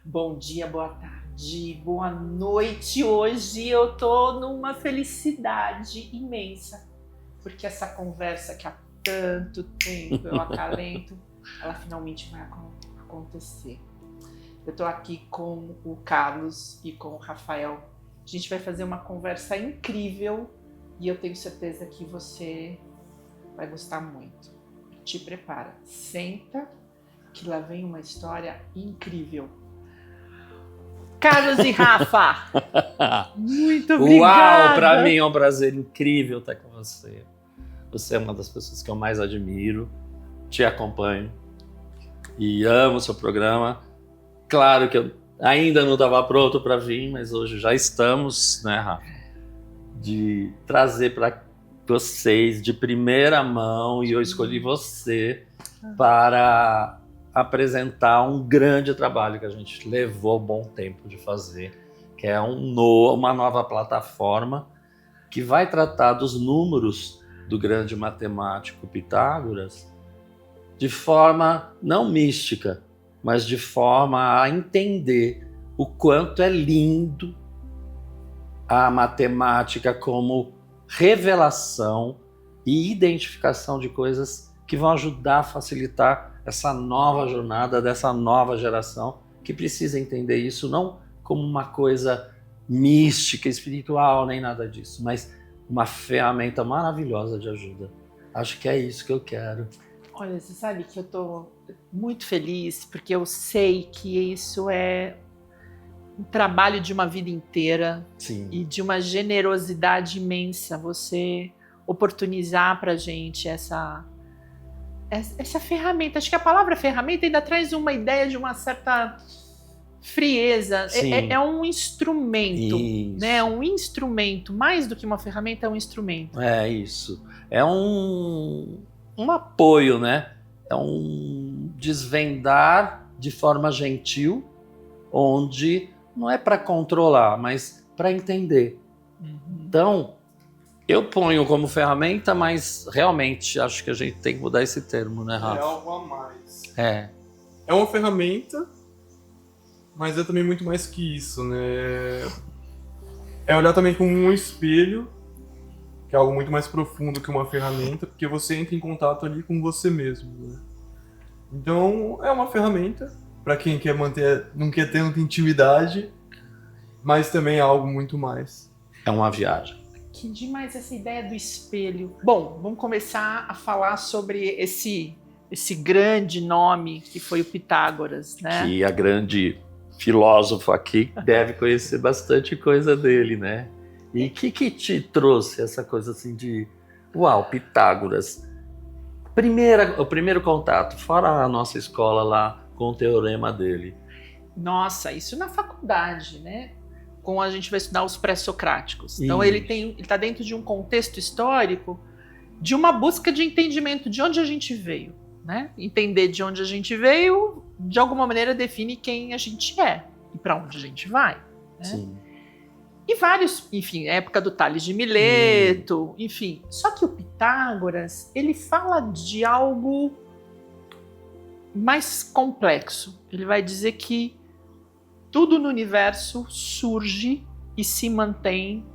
Bom dia, boa tarde, boa noite. Hoje eu tô numa felicidade imensa, porque essa conversa que há tanto tempo eu acalento, ela finalmente vai acontecer. Eu tô aqui com o Carlos e com o Rafael. A gente vai fazer uma conversa incrível e eu tenho certeza que você vai gostar muito. Te prepara, senta, que lá vem uma história incrível. Carlos e Rafa, muito obrigada. Uau, pra mim é um prazer incrível estar com você. Você é uma das pessoas que eu mais admiro, te acompanho e amo o seu programa. Claro que eu ainda não estava pronto para vir, mas hoje já estamos, né, Rafa? De trazer para vocês de primeira mão, e eu escolhi você para apresentar um grande trabalho que a gente levou bom tempo de fazer, que é uma nova plataforma que vai tratar dos números do grande matemático Pitágoras de forma não mística, mas de forma a entender o quanto é lindo a matemática como revelação e identificação de coisas que vão ajudar a facilitar essa nova jornada dessa nova geração que precisa entender isso não como uma coisa mística, espiritual, nem nada disso, mas uma ferramenta maravilhosa de ajuda. Acho que é isso que eu quero. Olha, você sabe que eu tô muito feliz porque eu sei que isso é um trabalho de uma vida inteira. Sim. E de uma generosidade imensa você oportunizar pra gente essa ferramenta. Acho que a palavra ferramenta ainda traz uma ideia de uma certa frieza. É um instrumento, né? Um instrumento, mais do que uma ferramenta, é um instrumento. É isso. É um apoio, né? É um desvendar de forma gentil, onde não é para controlar, mas para entender. Então, eu ponho como ferramenta, mas realmente acho que a gente tem que mudar esse termo, né, Rafa? É algo a mais. É uma ferramenta, mas é também muito mais que isso, né? É olhar também como um espelho, que é algo muito mais profundo que uma ferramenta, porque você entra em contato ali com você mesmo, né? Então, é uma ferramenta para quem quer não quer ter tanta intimidade, mas também é algo muito mais. É uma viagem. Que demais essa ideia do espelho. Bom, vamos começar a falar sobre esse grande nome que foi o Pitágoras, né? Que a grande filósofa aqui deve conhecer bastante coisa dele, né? E o que te trouxe essa coisa assim de... Uau, Pitágoras. O primeiro contato, fora a nossa escola lá com o teorema dele. Nossa, isso na faculdade, né? Com a gente vai estudar os pré-socráticos. Então ele está dentro de um contexto histórico de uma busca de entendimento de onde a gente veio, né? Entender de onde a gente veio, de alguma maneira define quem a gente é e para onde a gente vai, né? Sim. E vários, enfim, época do Tales de Mileto, enfim. Só que o Pitágoras, ele fala de algo mais complexo. Ele vai dizer que tudo no universo surge e se mantém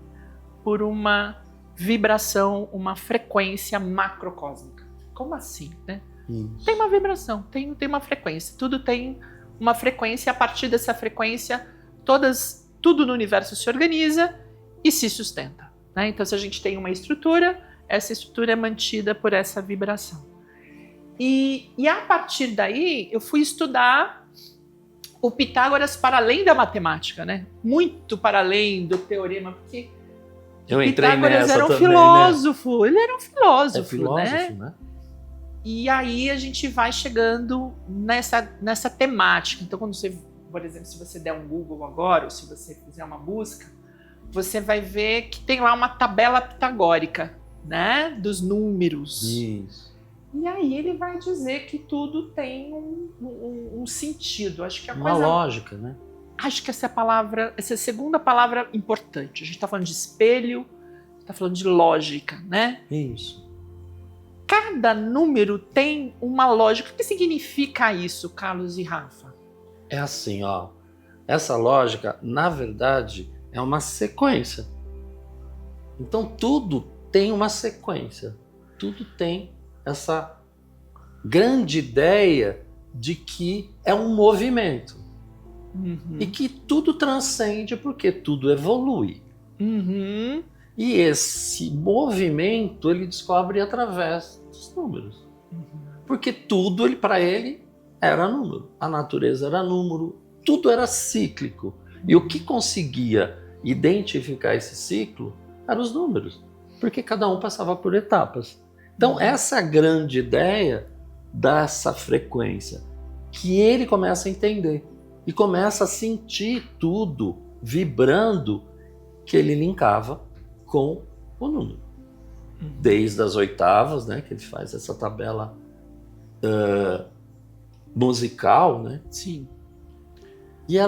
por uma vibração, uma frequência macrocósmica. Como assim, né? Isso. Tem uma vibração, tem uma frequência. Tudo tem uma frequência. A partir dessa frequência, tudo no universo se organiza e se sustenta, né? Então, se a gente tem uma estrutura, essa estrutura é mantida por essa vibração. E a partir daí, eu fui estudar o Pitágoras para além da matemática, né? Muito para além do teorema, porque eu entrei Pitágoras nessa era um também, filósofo, né? Ele era um filósofo, é filósofo, né? E aí a gente vai chegando nessa temática. Então, quando você, por exemplo, se você der um Google agora, ou se você fizer uma busca, você vai ver que tem lá uma tabela pitagórica, né? Dos números. Isso. E aí ele vai dizer que tudo tem um sentido. Acho que uma lógica, né? Acho que essa é a segunda palavra importante. A gente está falando de espelho, está falando de lógica, né? Isso. Cada número tem uma lógica. O que significa isso, Carlos e Rafa? É assim, ó. essa lógica, na verdade, é uma sequência. Então tudo tem uma sequência. Tudo tem essa grande ideia de que é um movimento. E que tudo transcende porque tudo evolui. E esse movimento ele descobre através dos números. Porque tudo para ele era número. A natureza era número, tudo era cíclico. E o que conseguia identificar esse ciclo eram os números. Porque cada um passava por etapas. Então essa é a grande ideia dessa frequência. Que ele começa a entender. E começa a sentir tudo vibrando que ele linkava com o número. Desde as oitavas, né, que ele faz essa tabela musical, né? Sim. E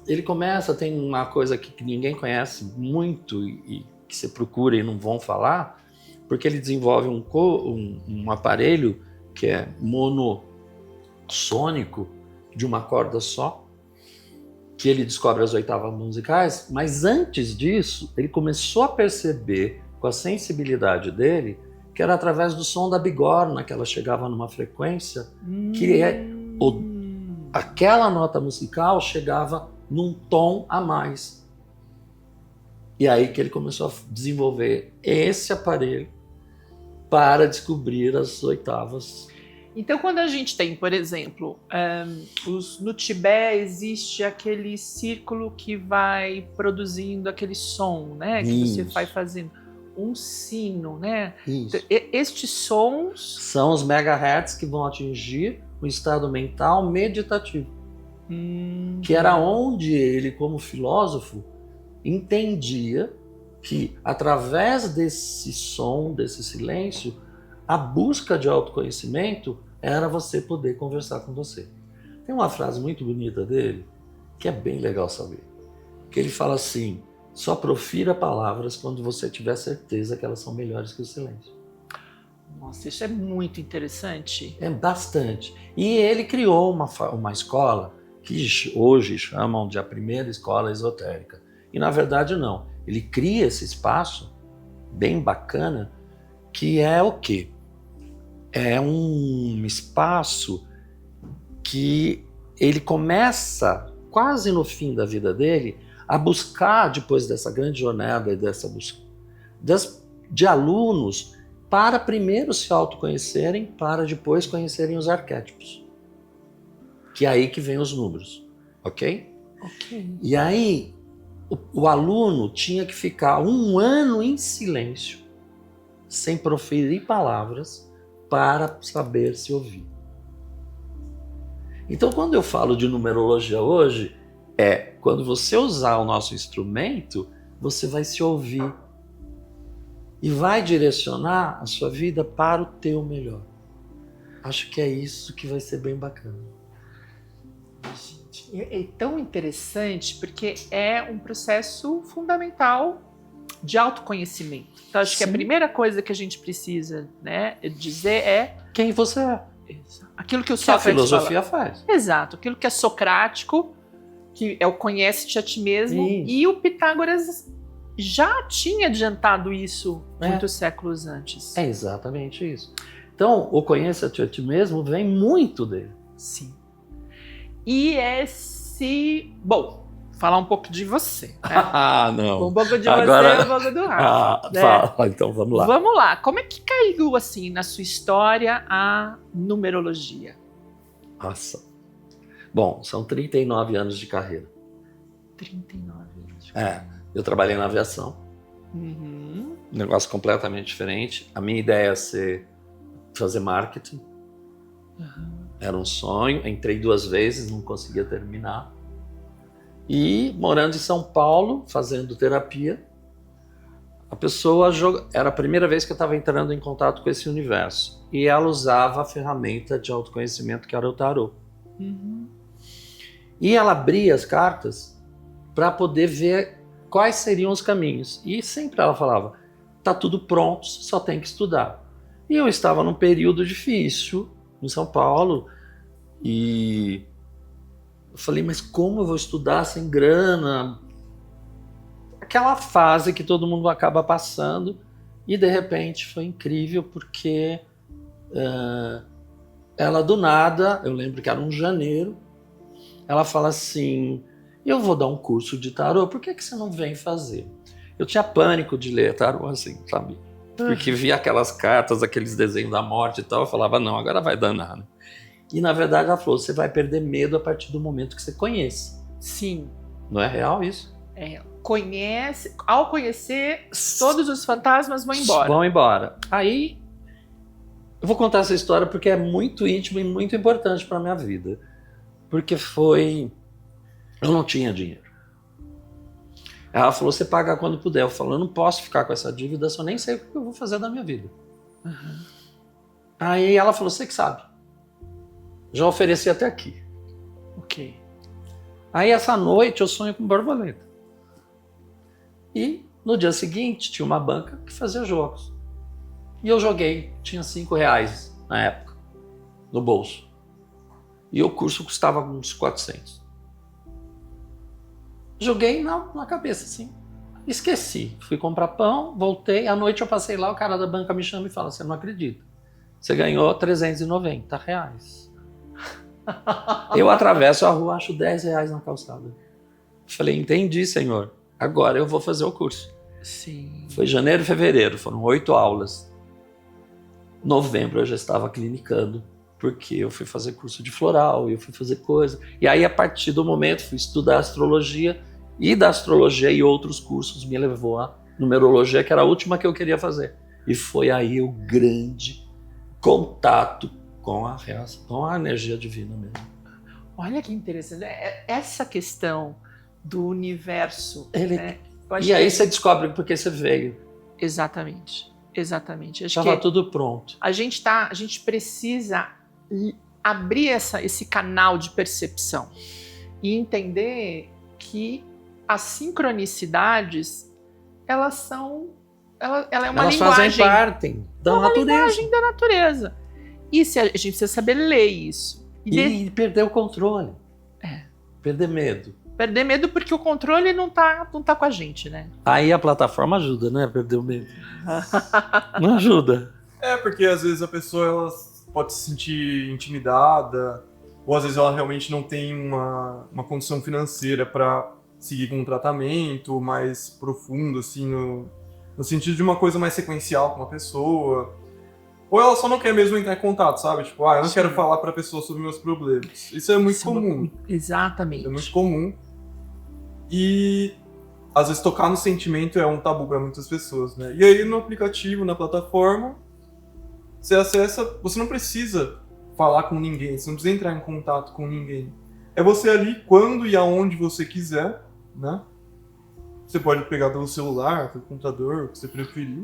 ele começa, tem uma coisa que ninguém conhece muito e que você procura e não vão falar, porque ele desenvolve um aparelho que é monossônico, de uma corda só, que ele descobre as oitavas musicais, mas antes disso, ele começou a perceber, com a sensibilidade dele, que era através do som da bigorna que ela chegava numa frequência, que aquela nota musical chegava num tom a mais. E aí que ele começou a desenvolver esse aparelho para descobrir as oitavas. Então, quando a gente tem, por exemplo, no Tibete existe aquele círculo que vai produzindo aquele som, né? Que você vai fazendo um sino, né? Isso. Estes sons são os megahertz que vão atingir o estado mental meditativo. Que era onde ele, como filósofo, entendia que, através desse som, desse silêncio, a busca de autoconhecimento era você poder conversar com você. Tem uma frase muito bonita dele, que é bem legal saber. Que ele fala assim: só profira palavras quando você tiver certeza que elas são melhores que o silêncio. Nossa, isso é muito interessante. É bastante. E ele criou uma escola que hoje chamam de a primeira escola esotérica. E na verdade não. Ele cria esse espaço bem bacana, que é o quê? É um espaço que ele começa, quase no fim da vida dele, a buscar, depois dessa grande jornada e dessa busca de alunos, para primeiro se autoconhecerem, para depois conhecerem os arquétipos. Que é aí que vem os números, ok? Ok. E aí, o aluno tinha que ficar 1 ano em silêncio, sem proferir palavras, para saber se ouvir. Então, quando eu falo de numerologia hoje, quando você usar o nosso instrumento, você vai se ouvir e vai direcionar a sua vida para o teu melhor. Acho que é isso que vai ser bem bacana. Gente, é tão interessante porque é um processo fundamental de autoconhecimento. Então, acho que a primeira coisa que a gente precisa, né, dizer é quem você é. Aquilo que o que a Sócrates filosofia fala. faz. Exato, aquilo que é socrático, que é o conhece-te a ti mesmo, Isso. e o Pitágoras já tinha adiantado isso muitos séculos antes. É exatamente isso. Então, o conhece-te a ti mesmo vem muito dele. Sim. E bom, falar um pouco de você. Né? Ah, não. Um pouco de Agora... você, um pouco do Rafa. Né? Fala, então vamos lá. Vamos lá. Como é que caiu assim na sua história a numerologia? Nossa. Bom, são 39 anos de carreira. 39 anos de carreira. Eu trabalhei na aviação. Uhum. Um negócio completamente diferente. A minha ideia é fazer marketing. Uhum. Era um sonho. Entrei 2 vezes, não conseguia terminar. E morando em São Paulo, fazendo terapia, a pessoa era a primeira vez que eu estava entrando em contato com esse universo. E ela usava a ferramenta de autoconhecimento que era o tarô. Uhum. E ela abria as cartas para poder ver quais seriam os caminhos. E sempre ela falava: tá tudo pronto, só tem que estudar. E eu estava num período difícil em São Paulo e Eu falei, mas como eu vou estudar sem grana? Aquela fase que todo mundo acaba passando. E de repente foi incrível porque ela do nada, eu lembro que era um janeiro, ela fala assim, eu vou dar um curso de tarô, por que você não vem fazer? Eu tinha pânico de ler tarô assim, sabe? Porque via aquelas cartas, aqueles desenhos da morte e tal, eu falava, não, agora vai danar, né? E na verdade ela falou, você vai perder medo a partir do momento que você conhece. Sim. Não é real isso? Ao conhecer, todos os fantasmas vão embora. Vão embora. Aí, eu vou contar essa história porque é muito íntimo e muito importante para minha vida. Porque eu não tinha dinheiro. Ela falou, você paga quando puder. Eu falei, eu não posso ficar com essa dívida, eu nem sei o que eu vou fazer da minha vida. Uhum. Aí ela falou, você que sabe. Já ofereci até aqui. Ok. Aí essa noite eu sonho com borboleta. E no dia seguinte tinha uma banca que fazia jogos. E eu joguei, tinha R$5 na época, no bolso. E o curso custava uns 400. Joguei na cabeça, assim. Esqueci. Fui comprar pão, voltei. À noite eu passei lá, o cara da banca me chama e fala, você não acredita. Você ganhou R$390. Eu atravesso a rua, acho R$10 na calçada. Falei, entendi, senhor. Agora eu vou fazer o curso. Sim. Foi janeiro e fevereiro, foram 8 aulas. Novembro eu já estava clinicando, porque eu fui fazer curso de floral, eu fui fazer coisa. E aí, a partir do momento, fui estudar astrologia, e da astrologia e outros cursos me levou a numerologia, que era a última que eu queria fazer. E foi aí o grande contato com a energia divina mesmo. Olha que interessante. Essa questão do universo. Né? E aí você descobre porque você veio. Exatamente. Estava tudo pronto. A gente precisa abrir esse canal de percepção e entender que as sincronicidades, ela é uma elas linguagem. Fazem parte da natureza. Linguagem da natureza. E a gente precisa saber ler isso. E perder o controle. Perder medo. Perder medo porque o controle não tá com a gente, né? Aí a plataforma ajuda, né? Perder o medo. Não ajuda. Porque às vezes a pessoa ela pode se sentir intimidada, ou às vezes ela realmente não tem uma condição financeira para seguir com um tratamento mais profundo, assim, no sentido de uma coisa mais sequencial com uma pessoa. Ou ela só não quer mesmo entrar em contato, sabe? Tipo, eu não quero falar pra pessoa sobre meus problemas. Isso é muito comum. Exatamente. Isso é muito comum. E às vezes tocar no sentimento é um tabu para muitas pessoas, né? E aí no aplicativo, na plataforma, você acessa, você não precisa falar com ninguém, você não precisa entrar em contato com ninguém. É você ali quando e aonde você quiser, né? Você pode pegar pelo celular, pelo computador, o que você preferir.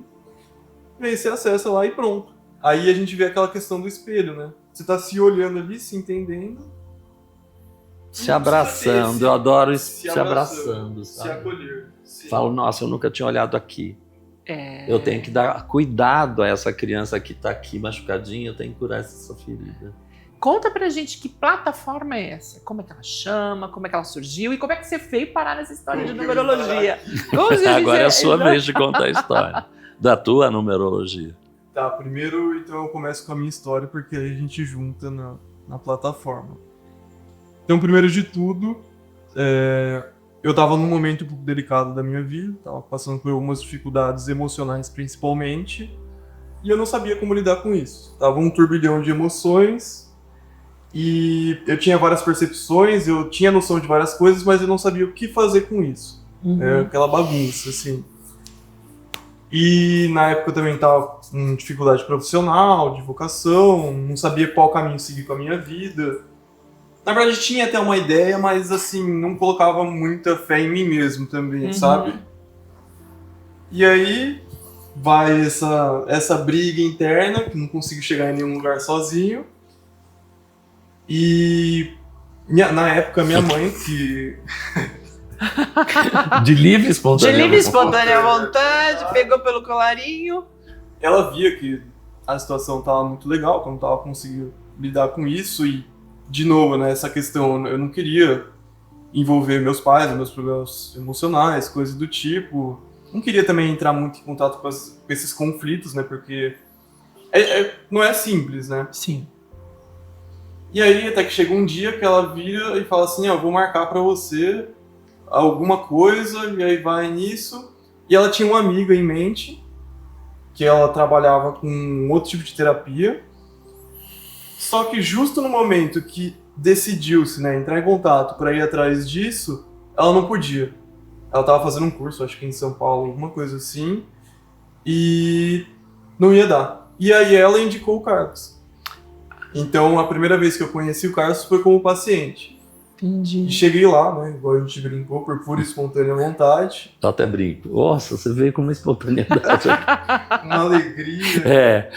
E aí você acessa lá e pronto. Aí a gente vê aquela questão do espelho, né? Você tá se olhando ali, se entendendo. Se abraçando, eu adoro se abraçando, sabe? Se acolher. Sim. Falo, nossa, eu nunca tinha olhado aqui. Eu tenho que dar cuidado a essa criança que tá aqui machucadinha, eu tenho que curar essa ferida. Conta pra gente que plataforma é essa? Como é que ela chama? Como é que ela surgiu? E como é que você veio parar nessa história de numerologia? Agora é a sua vez de contar a história da tua numerologia. Tá, primeiro então eu começo com a minha história, porque aí a gente junta na plataforma. Então, primeiro de tudo, eu tava num momento um pouco delicado da minha vida, tava passando por algumas dificuldades emocionais principalmente, e eu não sabia como lidar com isso. Tava um turbilhão de emoções, e eu tinha várias percepções, eu tinha noção de várias coisas, mas eu não sabia o que fazer com isso. Aquela bagunça, assim. E na época eu também tava com dificuldade profissional, de vocação, não sabia qual caminho seguir com a minha vida. Na verdade, tinha até uma ideia, mas assim, não colocava muita fé em mim mesmo também, sabe? E aí, vai essa briga interna, que não consigo chegar em nenhum lugar sozinho. E na época, minha mãe, que... De livre e espontânea vontade, pegou pelo colarinho. Ela via que a situação tava muito legal, que eu não tava conseguindo lidar com isso, e de novo, né, essa questão, eu não queria envolver meus pais, meus problemas emocionais, coisas do tipo. Não queria também entrar muito em contato com esses conflitos, né, porque não é simples, né? Sim. E aí, até que chega um dia que ela vira e fala assim, eu vou marcar pra você alguma coisa, e aí vai nisso. E ela tinha uma amiga em mente, que ela trabalhava com outro tipo de terapia. Só que justo no momento que decidiu-se, né, entrar em contato para ir atrás disso, ela não podia. Ela estava fazendo um curso, acho que em São Paulo, alguma coisa assim, e não ia dar. E aí ela indicou o Carlos. Então a primeira vez que eu conheci o Carlos foi como paciente. Entendi. E cheguei lá, né, igual a gente brincou, por pura e espontânea vontade. Eu até brinco. Nossa, você veio com uma espontaneidade. Uma alegria. É.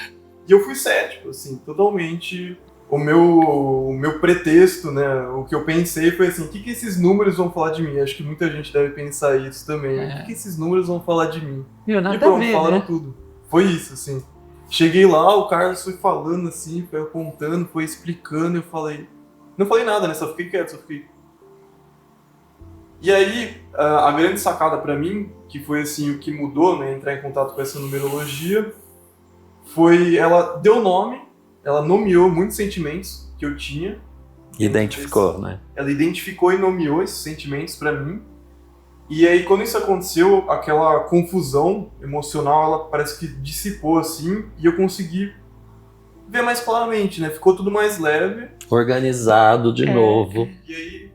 E eu fui cético, assim, totalmente. O meu pretexto, né, o que eu pensei foi assim, o que esses números vão falar de mim? Acho que muita gente deve pensar isso também. O que esses números vão falar de mim? Meu, nada E pronto, a ver, falaram né? tudo. Foi isso, assim. Cheguei lá, o Carlos foi falando assim, foi apontando, foi explicando, eu falei... Não falei nada, né, só fiquei quieto, só fiquei... E aí, a grande sacada pra mim, que foi assim, o que mudou, né, entrar em contato com essa numerologia, foi, ela deu nome, ela nomeou muitos sentimentos que eu tinha. Identificou, né? Ela identificou e nomeou esses sentimentos pra mim. E aí, quando isso aconteceu, aquela confusão emocional, ela parece que dissipou, assim, e eu consegui ver mais claramente, né? Ficou tudo mais leve. Organizado de novo. E aí...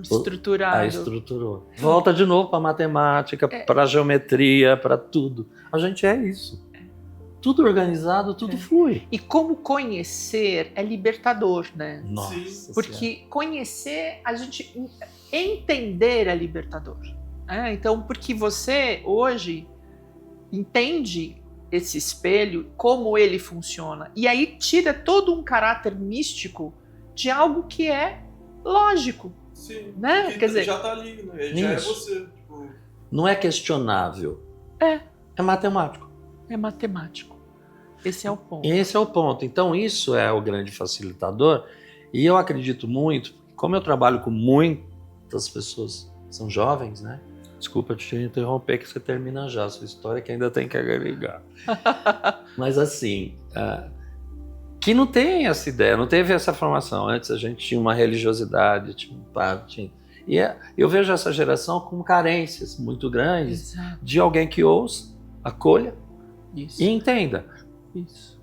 estruturado. Aí estruturou. Volta de novo para matemática, para geometria, para tudo. A gente é isso. Tudo organizado, tudo flui. E como conhecer é libertador, né? Nossa. Sim. Porque conhecer, a gente entender é libertador. Então, porque você hoje entende esse espelho, como ele funciona, e aí tira todo um caráter místico de algo que é lógico. Sim, né? Quer dizer, já tá ali, né? Já é você. Tipo... Não é questionável. É matemático. É matemático. Esse é o ponto. Esse é o ponto. Então, isso é o grande facilitador. E eu acredito muito, como eu trabalho com muitas pessoas que são jovens, né? Desculpa te interromper, que você termina já a sua história, que ainda tem que agregar. Mas assim, que não tem essa ideia, não teve essa formação. Antes a gente tinha uma religiosidade, tinha um padre, e eu vejo essa geração com carências muito grandes. Exato. De alguém que ouça, acolha Isso. e entenda. Isso.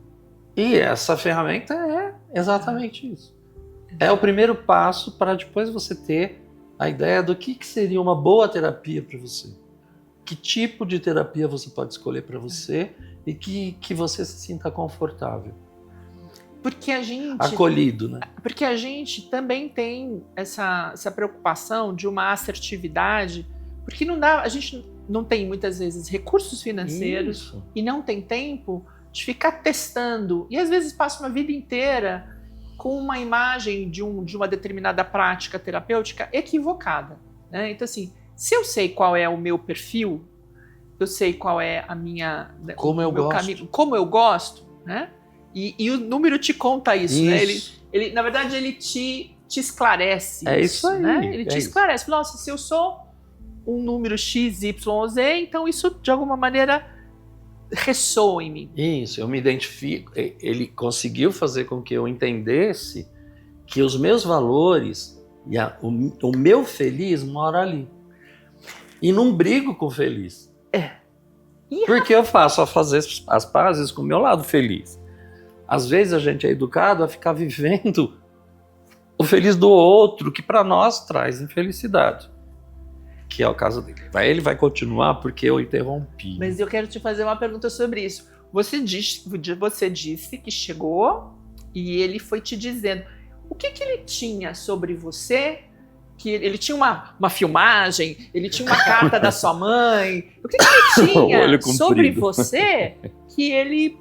E essa ferramenta é exatamente isso. É o primeiro passo para depois você ter a ideia do que seria uma boa terapia para você. Que tipo de terapia você pode escolher para você e que você se sinta confortável. Porque a gente... Acolhido, né? Porque a gente também tem essa preocupação de uma assertividade, porque não dá, a gente não tem muitas vezes recursos financeiros Isso. e não tem tempo de ficar testando. E às vezes passa uma vida inteira com uma imagem de uma determinada prática terapêutica equivocada, né? Então assim, se eu sei qual é o meu perfil, eu sei qual é a minha... Como eu gosto. Caminho, como eu gosto, né? E o número te conta isso, né? Ele, na verdade, ele te esclarece. É isso aí. Né? Ele te esclarece. Nossa, se eu sou um número X, Y, Z, então isso de alguma maneira ressoa em mim. Isso, eu me identifico. Ele conseguiu fazer com que eu entendesse que os meus valores e o meu feliz mora ali. E não brigo com o feliz. Porque eu faço a fazer as pazes com o meu lado feliz. Às vezes a gente é educado a ficar vivendo o feliz do outro, que para nós traz infelicidade. Que é o caso dele. Aí ele vai continuar porque eu interrompi. Mas eu quero te fazer uma pergunta sobre isso. Você disse que chegou e ele foi te dizendo. O que ele tinha sobre você? Que ele tinha uma filmagem, ele tinha uma carta da sua mãe. O que ele tinha sobre você que ele,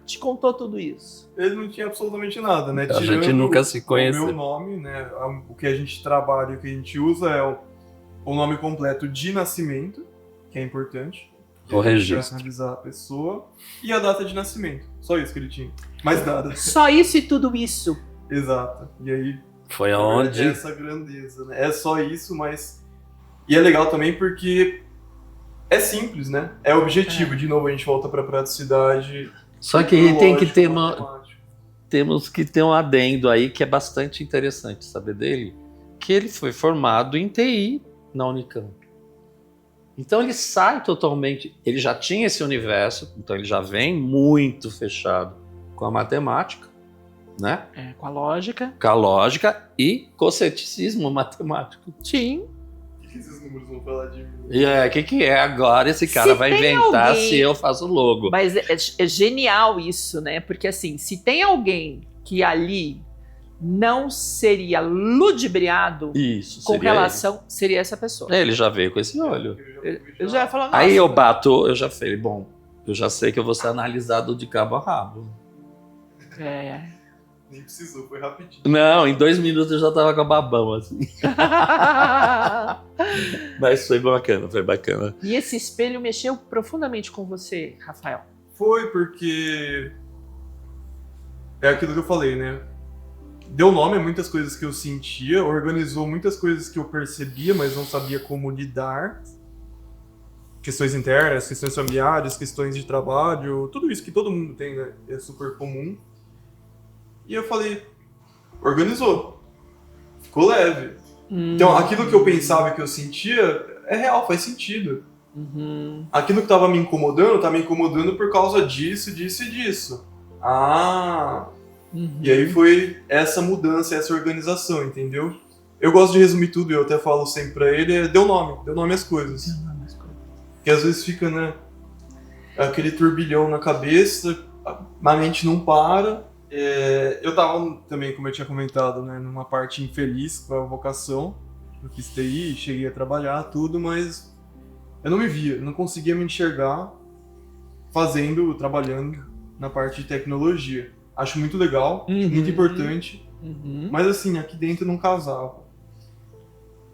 te contou tudo isso? Ele não tinha absolutamente nada, né? A gente nunca se conheceu. O meu nome, né? O que a gente trabalha, o que a gente usa é o nome completo de nascimento, que é importante. O registro. Pra avisar a pessoa. E a data de nascimento. Só isso que ele tinha. Mais nada. Só isso e tudo isso. Exato. E aí, Foi na verdade, aonde? é essa grandeza, né? É só isso, mas... E é legal também porque é simples, né? É objetivo. De novo, a gente volta pra praticidade. Só que tem que tecnológico, ter matemático. temos que ter um adendo aí que é bastante interessante saber dele, que ele foi formado em TI na Unicamp. Então ele sai totalmente, ele já tinha esse universo, então ele já vem muito fechado com a matemática, né? Com a lógica. Com a lógica e com o ceticismo matemático. Sim. O que esses números vão falar de mim? E o que é agora? Esse cara Se vai tem inventar alguém- se eu faço logo. Mas é genial isso, né? Porque assim, se tem alguém que ali não seria ludibriado Isso, com seria relação, seria essa pessoa. ele. Ele já veio com esse olho. Eu já ia falar, nossa, Aí eu bato, eu já falei, bom, eu já sei que eu vou ser analisado de cabo a rabo. É. Nem precisou, foi rapidinho. Não, em 2 minutos eu já tava com a babão, assim. Mas foi bacana, foi bacana. E esse espelho mexeu profundamente com você, Rafael. Foi porque... É aquilo que eu falei, né? Deu nome a muitas coisas que eu sentia, organizou muitas coisas que eu percebia, mas não sabia como lidar. Questões internas, questões familiares, questões de trabalho, tudo isso que todo mundo tem, né? É super comum. E eu falei, organizou. Ficou leve. Então, aquilo que eu pensava e que eu sentia é real, faz sentido. Uhum. Aquilo que tava me incomodando, tá me incomodando por causa disso, disso e disso. Ah, Uhum. e aí foi essa mudança, essa organização, entendeu? Eu gosto de resumir tudo, eu até falo sempre pra ele, deu nome às coisas. Porque às vezes fica, né, aquele turbilhão na cabeça, a mente não para. Eu tava também, como eu tinha comentado, né, numa parte infeliz com a vocação. Eu fiz TI, cheguei a trabalhar, tudo, mas eu não me via, não conseguia me enxergar trabalhando na parte de tecnologia. Acho muito legal, Uhum. muito importante, Uhum. mas assim, aqui dentro não casava.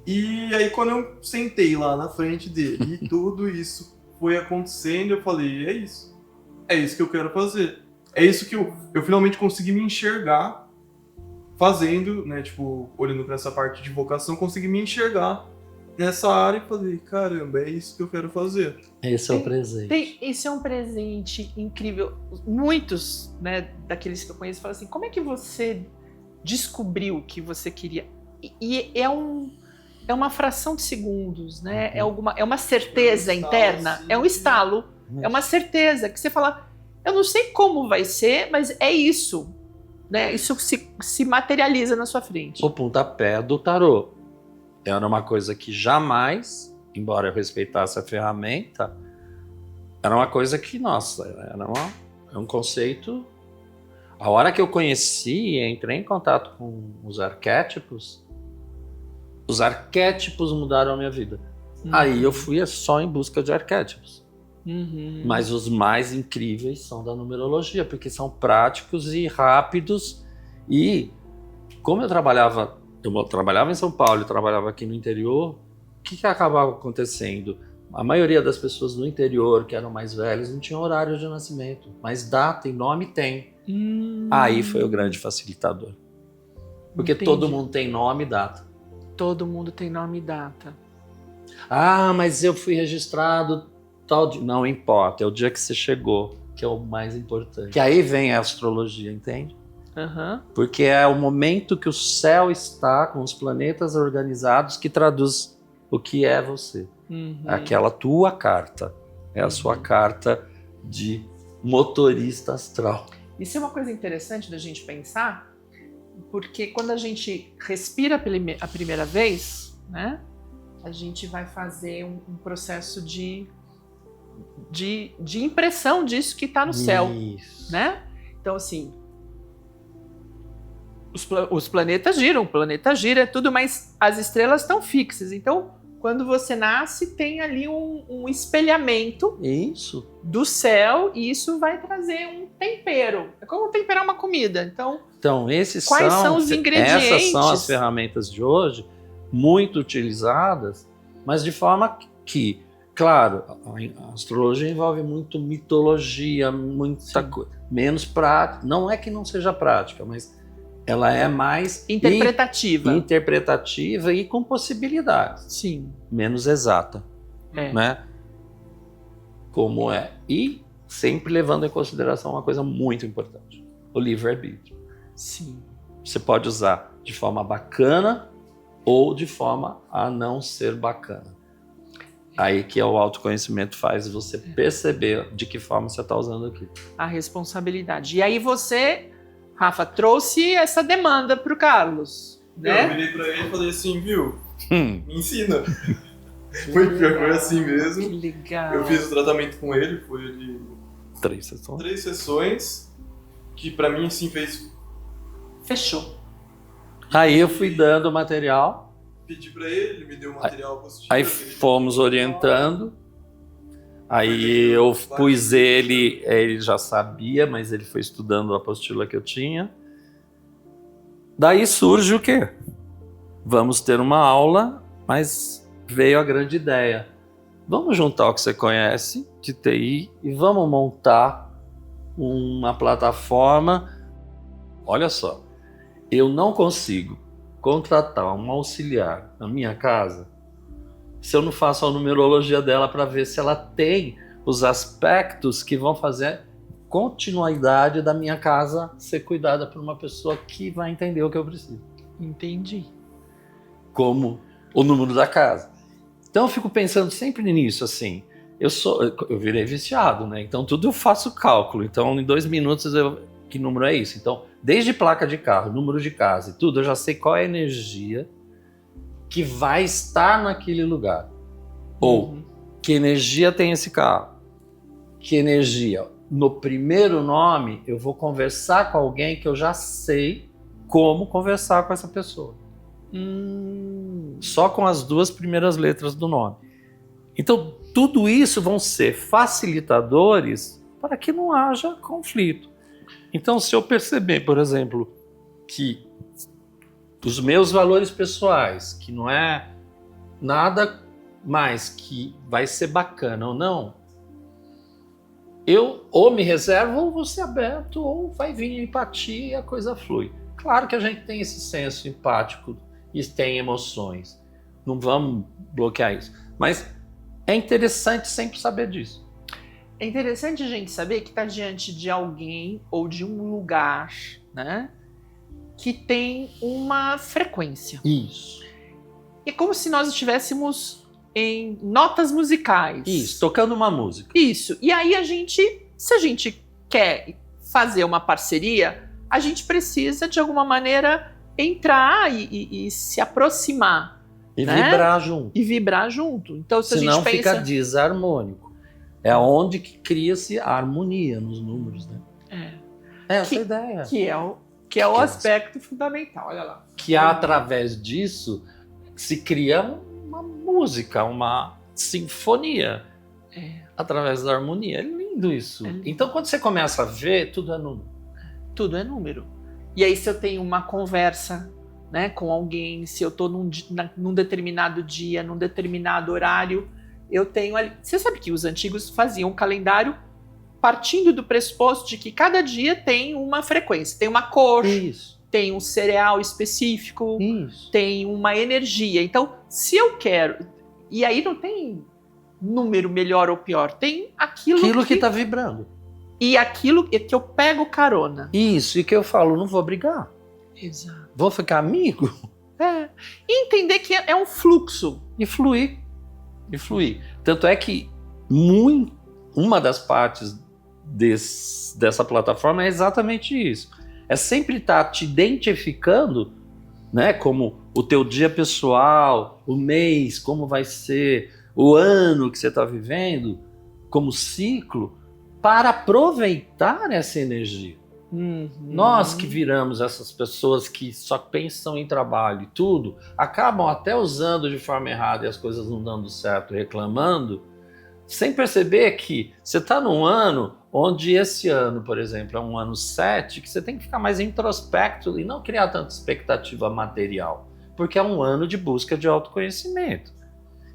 E aí quando eu sentei lá na frente dele e tudo isso foi acontecendo, eu falei, é isso que eu quero fazer. É isso que eu finalmente consegui me enxergar fazendo, né, tipo, olhando pra essa parte de vocação, consegui me enxergar nessa área e falei, caramba, é isso que eu quero fazer. Esse é o presente. Esse é um presente incrível. Muitos, né, daqueles que eu conheço falam assim, como é que você descobriu que você queria? E é uma fração de segundos, né? É uma certeza interna, sim. é um estalo, é uma certeza que você fala, eu não sei como vai ser, mas é isso, né? Isso se materializa na sua frente. O pontapé do tarô. Era uma coisa que jamais, embora eu respeitasse a ferramenta, era uma coisa que, nossa, era um conceito. A hora que eu conheci e entrei em contato com os arquétipos mudaram a minha vida. Aí eu fui só em busca de arquétipos. Uhum. Mas os mais incríveis são da numerologia, porque são práticos e rápidos. E como eu trabalhava em São Paulo e trabalhava aqui no interior, o que acabava acontecendo? A maioria das pessoas no interior, que eram mais velhas, não tinham horário de nascimento. Mas data e nome tem. Aí foi o grande facilitador. Porque Entendi. todo mundo tem nome e data. Todo mundo tem nome e data. Ah, mas eu fui registrado tal dia. Não importa, é o dia que você chegou, que é o mais importante. Que aí vem a astrologia, entende? Uhum. Porque é o momento que o céu está com os planetas organizados que traduz o que é você. Uhum. Aquela tua carta. É a sua carta de motorista astral. Isso é uma coisa interessante da gente pensar, porque quando a gente respira a primeira vez, né, a gente vai fazer um processo de impressão disso que está no céu, Isso. né? Então, assim, os planetas giram, o planeta gira, tudo, mas as estrelas estão fixas. Então, quando você nasce, tem ali um espelhamento Isso. do céu e isso vai trazer um tempero. É como temperar uma comida. Então, Quais são os ingredientes? Essas são as ferramentas de hoje, muito utilizadas, mas de forma que, claro, a astrologia envolve muito mitologia, muita coisa, menos prática. Não é que não seja prática, mas ela é mais interpretativa e com possibilidades. Sim. Menos exata, né? Como é. E sempre levando em consideração uma coisa muito importante: o livre-arbítrio. Sim. Você pode usar de forma bacana ou de forma a não ser bacana. Aí que o autoconhecimento faz você perceber de que forma você está usando aquilo. A responsabilidade. E aí você, Rafa, trouxe essa demanda para o Carlos, né? Eu virei pra ele e falei assim, viu? Me ensina. Foi assim mesmo. Que legal. Eu fiz o tratamento com ele, foi de 3 sessões. 3 sessões, que pra mim assim fez... Fechou. Aí eu fui dando material. Pedi pra ele me deu material positivo. Aí fomos orientando. Aí eu pus ele já sabia, mas ele foi estudando a apostila que eu tinha. Daí surge o quê? Vamos ter uma aula, mas veio a grande ideia. Vamos juntar o que você conhece de TI e vamos montar uma plataforma. Olha só, eu não consigo contratar um auxiliar na minha casa se eu não faço a numerologia dela para ver se ela tem os aspectos que vão fazer continuidade da minha casa ser cuidada por uma pessoa que vai entender o que eu preciso. Entendi. Como o número da casa. Então eu fico pensando sempre nisso, assim. Eu virei viciado, né? Então tudo eu faço cálculo. Então em 2 minutos que número é isso? Então, desde placa de carro, número de casa e tudo, eu já sei qual é a energia que vai estar naquele lugar. Ou, que energia tem esse carro? Que energia? No primeiro nome, eu vou conversar com alguém que eu já sei como conversar com essa pessoa. Só com as 2 primeiras letras do nome. Então, tudo isso vão ser facilitadores para que não haja conflito. Então, se eu perceber, por exemplo, que os meus valores pessoais, que não é nada mais que vai ser bacana ou não, eu ou me reservo ou vou ser aberto ou vai vir a empatia e a coisa flui. Claro que a gente tem esse senso empático e tem emoções. Não vamos bloquear isso. Mas é interessante sempre saber disso. É interessante a gente saber que está diante de alguém ou de um lugar, né, que tem uma frequência. Isso. É como se nós estivéssemos em notas musicais. Isso, tocando uma música. Isso. E aí se a gente quer fazer uma parceria, a gente precisa, de alguma maneira, entrar e se aproximar. E né? vibrar junto. E vibrar junto. Então, se senão a gente pensa... fica desarmônico. É onde que cria-se a harmonia nos números, né? É essa a ideia. Que é o aspecto fundamental, olha lá. Que através disso se cria uma música, uma sinfonia. Através da harmonia. É lindo isso. É lindo. Então, quando você começa a ver, tudo é número. Tudo é número. E aí, se eu tenho uma conversa, né, com alguém, se eu estou num determinado dia, num determinado horário, eu tenho ali... Você sabe que os antigos faziam um calendário partindo do pressuposto de que cada dia tem uma frequência, tem uma cor, Isso. tem um cereal específico, Isso. tem uma energia. Então, se eu quero... E aí não tem número melhor ou pior, tem aquilo que está vibrando. E aquilo que eu pego carona. Isso, e que eu falo, não vou brigar. Exato. Vou ficar amigo. E entender que é um fluxo. E fluir. Tanto é que uma das partes dessa plataforma é exatamente isso. É sempre estar te identificando, né, como o teu dia pessoal, o mês, como vai ser, o ano que você está vivendo, como ciclo, para aproveitar essa energia. Nós que viramos essas pessoas que só pensam em trabalho e tudo, acabam até usando de forma errada e as coisas não dando certo, reclamando, sem perceber que você está num ano onde esse ano, por exemplo, é um ano 7, que você tem que ficar mais introspecto e não criar tanta expectativa material, porque é um ano de busca de autoconhecimento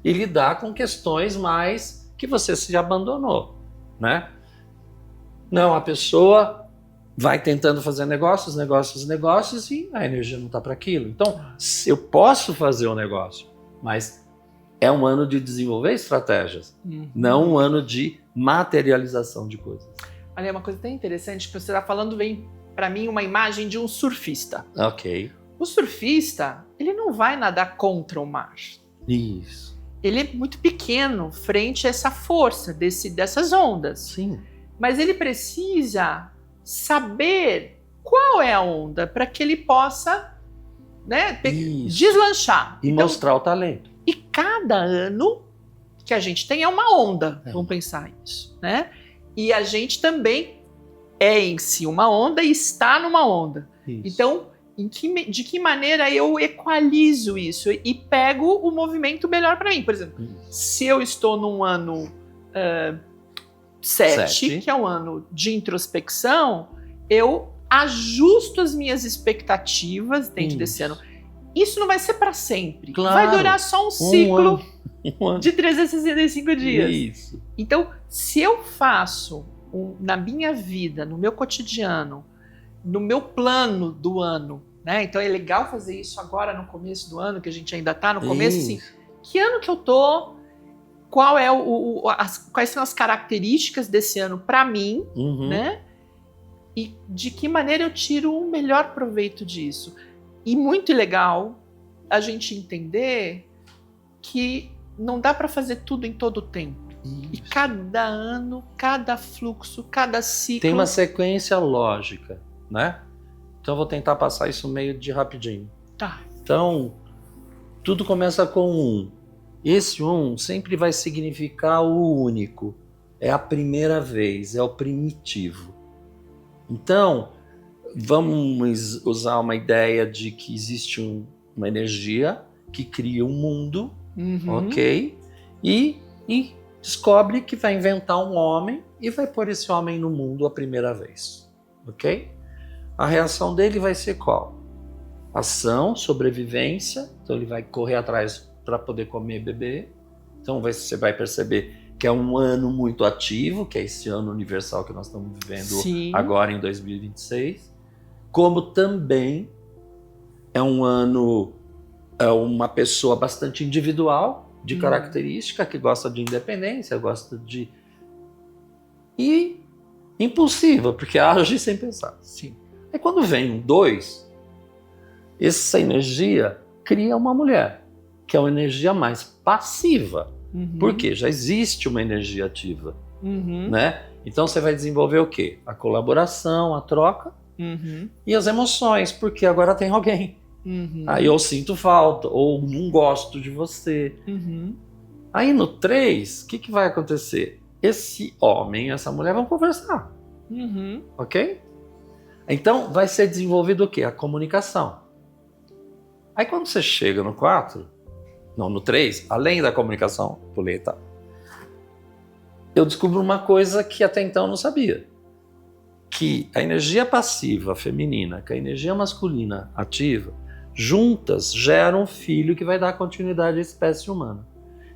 e lidar com questões mais que você se abandonou, né? Não, a pessoa vai tentando fazer negócios e a energia não está para aquilo. Então, eu posso fazer um negócio, mas é um ano de desenvolver estratégias, não um ano de materialização de coisas. Olha, uma coisa tão interessante que você está falando, vem para mim uma imagem de um surfista. Ok. O surfista, ele não vai nadar contra o mar. Isso. Ele é muito pequeno frente a essa força dessas ondas. Sim. Mas ele precisa saber qual é a onda para que ele possa, né, deslanchar. E então, mostrar o talento. E cada ano que a gente tem é uma onda, vamos pensar isso, né? E a gente também é em si uma onda e está numa onda. Isso. Então, de que maneira eu equalizo isso e pego o movimento melhor para mim? Por exemplo, se eu estou num ano 7, que é um ano de introspecção, eu ajusto as minhas expectativas dentro desse ano. Isso não vai ser para sempre. Claro. Vai durar só um ciclo ano. de 365 dias. Isso. Então, se eu faço na minha vida, no meu cotidiano, no meu plano do ano, né? Então é legal fazer isso agora no começo do ano, que a gente ainda está no começo, assim, que ano que eu tô, qual é quais são as características desse ano para mim, né? E de que maneira eu tiro o melhor proveito disso. E muito legal a gente entender que não dá para fazer tudo em todo o tempo. Isso. E cada ano, cada fluxo, cada ciclo... Tem uma sequência lógica, né? Então eu vou tentar passar isso meio de rapidinho. Tá. Então, tudo começa com 1. Esse 1 sempre vai significar o único. É a primeira vez, é o primitivo. Então, vamos usar uma ideia de que existe uma energia que cria um mundo, ok? E descobre que vai inventar um homem e vai pôr esse homem no mundo a primeira vez, ok? A reação dele vai ser qual? Ação, sobrevivência, então ele vai correr atrás para poder comer e beber. Então você vai perceber que é um ano muito ativo, que é esse ano universal que nós estamos vivendo agora em 2026. Como também é um ano, uma pessoa bastante individual, de característica, que gosta de independência, gosta de... E impulsiva, porque age sem pensar. Sim. Aí quando vem um 2, essa energia cria uma mulher, que é uma energia mais passiva. Porque já existe uma energia ativa, né? Então você vai desenvolver o quê? A colaboração, a troca e as emoções, porque agora tem alguém. Aí eu sinto falta, ou não gosto de você. Aí no 3, o que vai acontecer? Esse homem e essa mulher vão conversar, ok? Então vai ser desenvolvido o quê? A comunicação. Aí quando você chega no 4... Não, no 3, além da comunicação, pulei, tá? Eu descubro uma coisa que até então eu não sabia. Que a energia passiva feminina com a energia masculina ativa, juntas geram um filho que vai dar continuidade à espécie humana.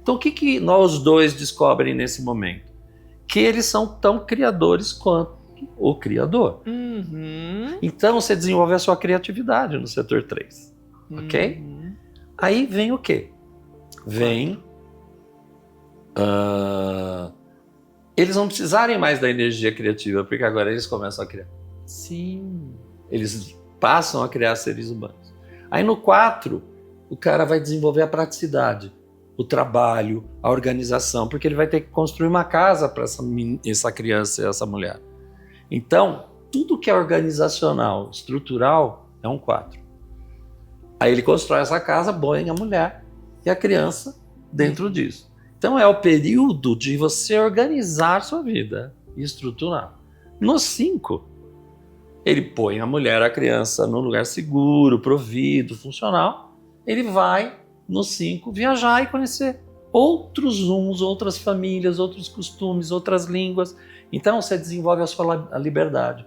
Então o que nós dois descobrem nesse momento? Que eles são tão criadores quanto o criador. Então você desenvolve a sua criatividade no setor 3, ok? Aí vem o quê? Vem eles não precisarem mais da energia criativa, porque agora eles começam a criar. Sim. Eles passam a criar seres humanos. Aí no 4, o cara vai desenvolver a praticidade, o trabalho, a organização, porque ele vai ter que construir uma casa para essa criança e essa mulher. Então, tudo que é organizacional, estrutural, é um 4. Aí ele constrói essa casa, põe a mulher e a criança dentro disso. Então é o período de você organizar sua vida e estruturar. No 5, ele põe a mulher, a criança num lugar seguro, provido, funcional. Ele vai, no 5, viajar e conhecer outros uns, outras famílias, outros costumes, outras línguas. Então você desenvolve a sua liberdade.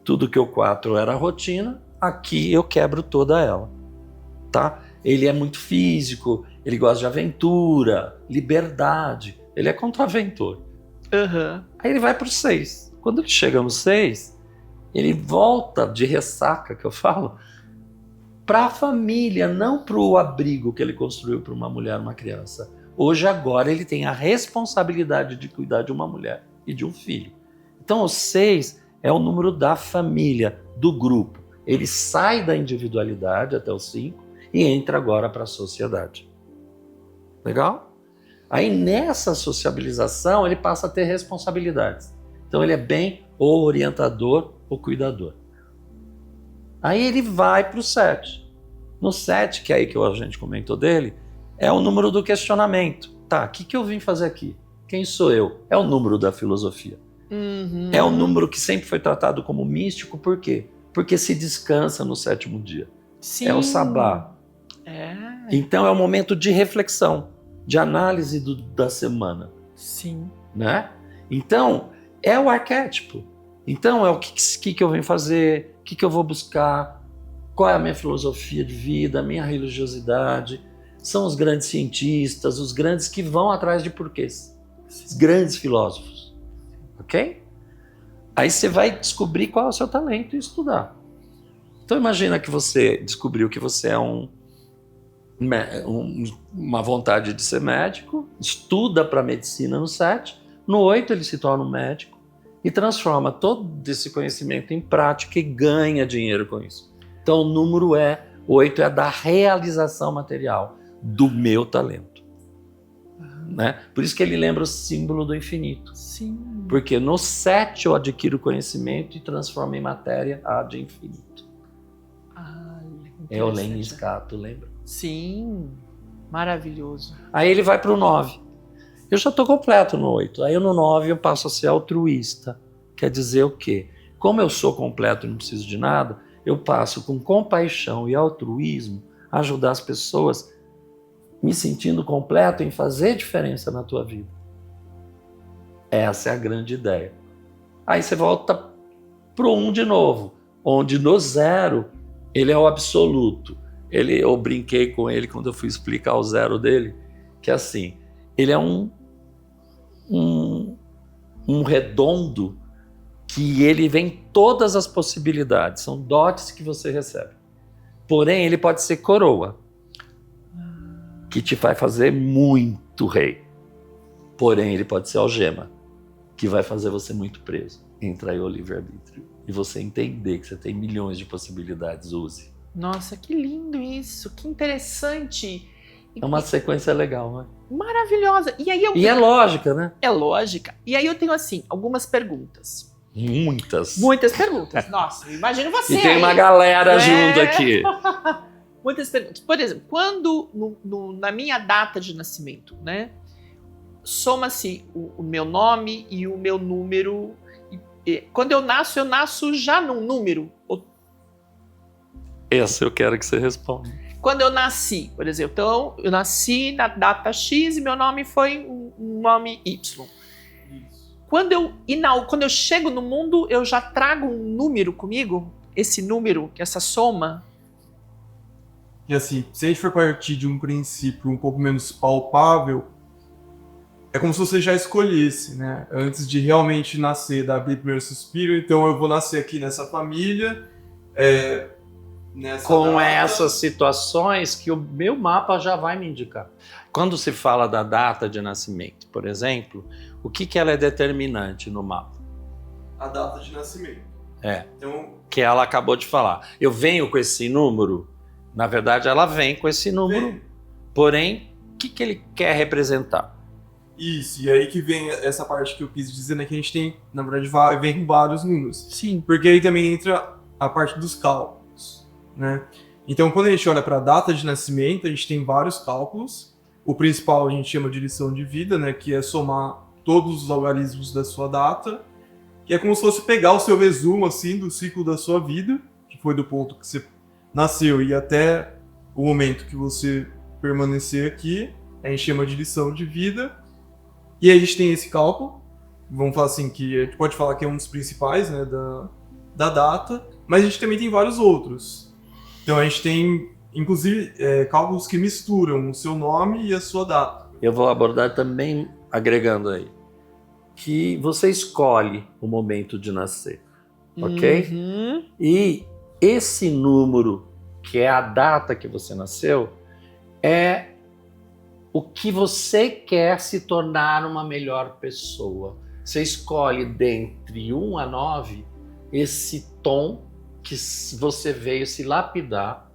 Tudo que o 4 era rotina, aqui eu quebro toda ela. Tá? Ele é muito físico, ele gosta de aventura, liberdade, ele é contraventor. Aí ele vai para o 6. Quando ele chega no 6, ele volta de ressaca, que eu falo, para a família, não para o abrigo que ele construiu para uma mulher, uma criança. Hoje, agora, ele tem a responsabilidade de cuidar de uma mulher e de um filho. Então, o 6 é o número da família, do grupo. Ele sai da individualidade até o 5 e entra agora para a sociedade. Legal? Aí, nessa sociabilização, ele passa a ter responsabilidades. Então, ele é bem ou orientador ou cuidador. Aí ele vai para o 7. No 7, que é aí que a gente comentou dele, é o número do questionamento. Tá, o que eu vim fazer aqui? Quem sou eu? É o número da filosofia. É o número que sempre foi tratado como místico, por quê? Porque se descansa no 7º dia. Sim. É o sabá. Então é um momento de reflexão, de análise da semana. Sim. Né? Então, é o arquétipo. Então, é o que eu venho fazer, o que eu vou buscar, qual é a minha filosofia de vida, a minha religiosidade. São os grandes cientistas, os grandes que vão atrás de porquês. Os grandes filósofos. Ok? Aí você vai descobrir qual é o seu talento e estudar. Então, imagina que você descobriu que você é uma vontade de ser médico, estuda para medicina no 7, no 8 ele se torna um médico, e transforma todo esse conhecimento em prática e ganha dinheiro com isso. Então o número 8 é da realização material, do meu talento. Né? Por isso que ele lembra o símbolo do infinito. Sim. Porque no 7 eu adquiro conhecimento e transformo em matéria ad infinito. É o Len Escato, lembra? Sim, maravilhoso. Aí ele vai para o 9. Eu já estou completo no 8. Aí no 9 eu passo a ser altruísta. Quer dizer o quê? Como eu sou completo e não preciso de nada, eu passo com compaixão e altruísmo a ajudar as pessoas me sentindo completo em fazer diferença na tua vida. Essa é a grande ideia. Aí você volta para o 1 de novo, onde no 0 ele é o absoluto. Eu brinquei com ele quando eu fui explicar o 0 dele, que é assim, ele é um redondo que ele vem todas as possibilidades, são dotes que você recebe. Porém, ele pode ser coroa, que te vai fazer muito rei. Porém, ele pode ser algema, que vai fazer você muito preso. Entra aí o livre-arbítrio. E você entender que você tem milhões de possibilidades, use. Nossa, que lindo isso, que interessante. É uma sequência legal, né? Maravilhosa. E aí é lógica, né? É lógica. E aí eu tenho, assim, algumas perguntas. Muitas perguntas. Nossa, imagino você. E tem uma galera junto aqui. Muitas perguntas. Por exemplo, quando na minha data de nascimento, né? Soma-se o meu nome e o meu número. Quando eu nasço já num número. Essa eu quero que você responda. Quando eu nasci, por exemplo, então eu nasci na data X e meu nome foi um nome Y. Quando eu chego no mundo, eu já trago um número comigo? Esse número, essa soma? E assim, se a gente for partir de um princípio um pouco menos palpável, é como se você já escolhesse, né? Antes de realmente nascer, dar o primeiro suspiro, então eu vou nascer aqui nessa família, com essas situações que o meu mapa já vai me indicar. Quando se fala da data de nascimento, por exemplo, o que ela é determinante no mapa? A data de nascimento. Então, que ela acabou de falar. Eu venho com esse número, na verdade ela vem com esse número, porém, o que ele quer representar? Isso, e aí que vem essa parte que eu quis dizer, né, que a gente tem, na verdade, vem com vários números. Sim. Porque aí também entra a parte dos cálculos, né? Então, quando a gente olha para a data de nascimento, a gente tem vários cálculos. O principal a gente chama de lição de vida, né, que é somar todos os algarismos da sua data, que é como se fosse pegar o seu resumo, assim, do ciclo da sua vida, que foi do ponto que você nasceu e até o momento que você permanecer aqui, a gente chama de lição de vida. E aí a gente tem esse cálculo, vamos falar assim, que a gente pode falar que é um dos principais, né, da data, mas a gente também tem vários outros. Então a gente tem, inclusive, cálculos que misturam o seu nome e a sua data. Eu vou abordar também, agregando aí, que você escolhe o momento de nascer. ok? Uhum. E esse número, que é a data que você nasceu, é o que você quer se tornar uma melhor pessoa. Você escolhe dentre 1 a 9 esse tom que você veio se lapidar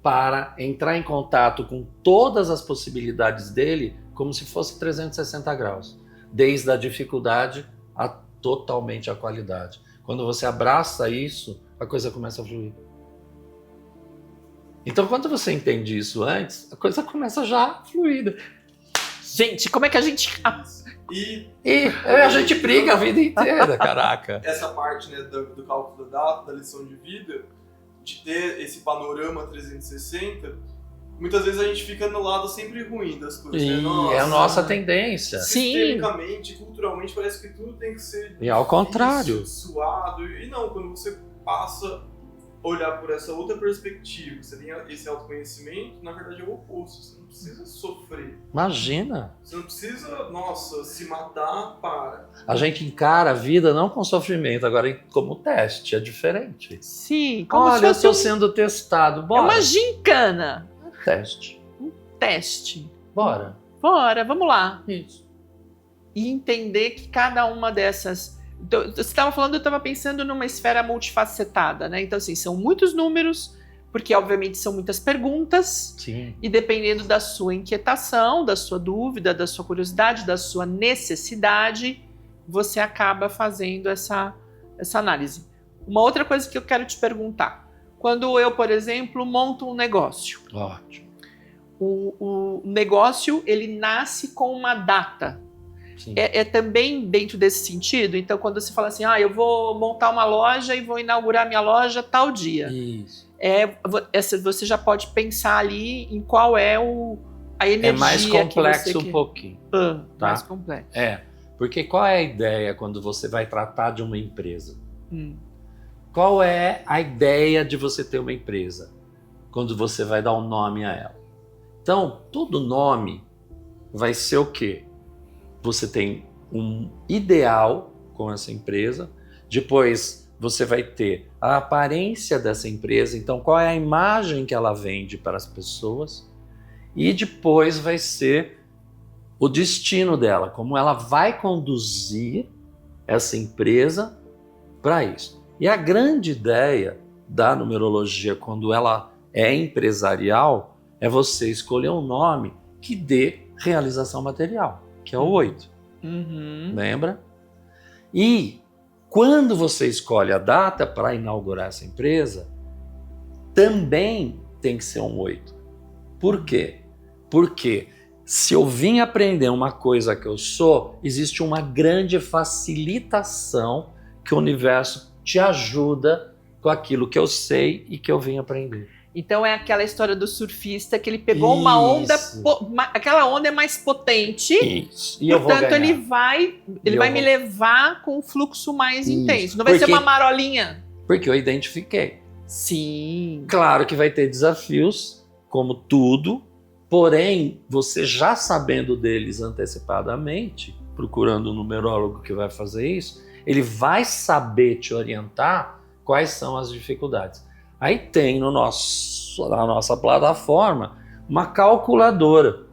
para entrar em contato com todas as possibilidades dele como se fosse 360 graus, desde a dificuldade a totalmente a qualidade. Quando você abraça isso, a coisa começa a fluir. Então, quando você entende isso antes, a coisa começa já fluida. Gente, como é que a gente... E E a gente briga a vida inteira, caraca. essa parte, né, do cálculo da data, da lição de vida, de ter esse panorama 360, muitas vezes a gente fica no lado sempre ruim das coisas. E né? é a nossa tendência. Sim. Sistemicamente, culturalmente, parece que tudo tem que ser E ao contrário. difícil, suado. E não, quando você passa a olhar por essa outra perspectiva, você tem esse autoconhecimento, na verdade é o oposto. Você não precisa sofrer. Imagina. Você não precisa, nossa, se matar para. A gente encara a vida não com sofrimento, agora como teste, é diferente. Sim, como Olha, se eu fosse estou sendo testado, é bora. uma gincana. Teste, Teste. bora. Bora, vamos lá. Isso. E entender que cada uma dessas... Então, você estava falando, eu estava pensando numa esfera multifacetada, né? Então, assim, são muitos números, porque, obviamente, são muitas perguntas, Sim. e dependendo da sua inquietação, da sua dúvida, da sua curiosidade, da sua necessidade, você acaba fazendo essa análise. Uma outra coisa que eu quero te perguntar. Quando eu, por exemplo, monto um negócio, Ótimo. o negócio, ele nasce com uma data. Sim. É também dentro desse sentido? Então, quando você fala assim, eu vou montar uma loja e vou inaugurar minha loja tal dia. Isso. Você já pode pensar ali em qual é a energia É mais complexo que você um pouquinho. tá? Mais Tá? complexo. Porque qual é a ideia quando você vai tratar de uma empresa? Hum. Qual é a ideia de você ter uma empresa? Quando você vai dar um nome a ela. Então, todo nome vai ser o quê? Você tem um ideal com essa empresa, depois você vai ter a aparência dessa empresa, então qual é a imagem que ela vende para as pessoas, e depois vai ser o destino dela, como ela vai conduzir essa empresa para isso. E a grande ideia da numerologia, quando ela é empresarial, é você escolher um nome que dê realização material, que é o 8. Uhum. Lembra? E quando você escolhe a data para inaugurar essa empresa, também tem que ser um 8. Por quê? Porque se eu vim aprender uma coisa que eu sou, existe uma grande facilitação que o universo te ajuda com aquilo que eu sei e que eu vim aprender. Então é aquela história do surfista que ele pegou uma onda, aquela onda é mais potente, Isso. E eu vou portanto ganhar. ele vai me levar com um fluxo mais intenso. Não vai ser Porque- uma marolinha. Porque eu identifiquei. Sim. Claro que vai ter desafios, como tudo, porém, você já sabendo deles antecipadamente, procurando um numerólogo que vai fazer isso, ele vai saber te orientar quais são as dificuldades. Aí tem na nossa plataforma uma calculadora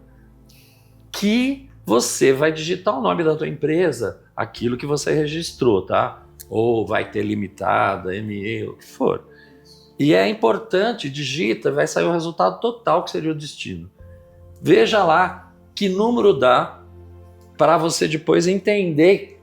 que você vai digitar o nome da tua empresa, aquilo que você registrou, tá? Ou vai ter limitada, ME, o que for. E é importante, digita, vai sair o resultado total que seria o destino. Veja lá que número dá para você depois entender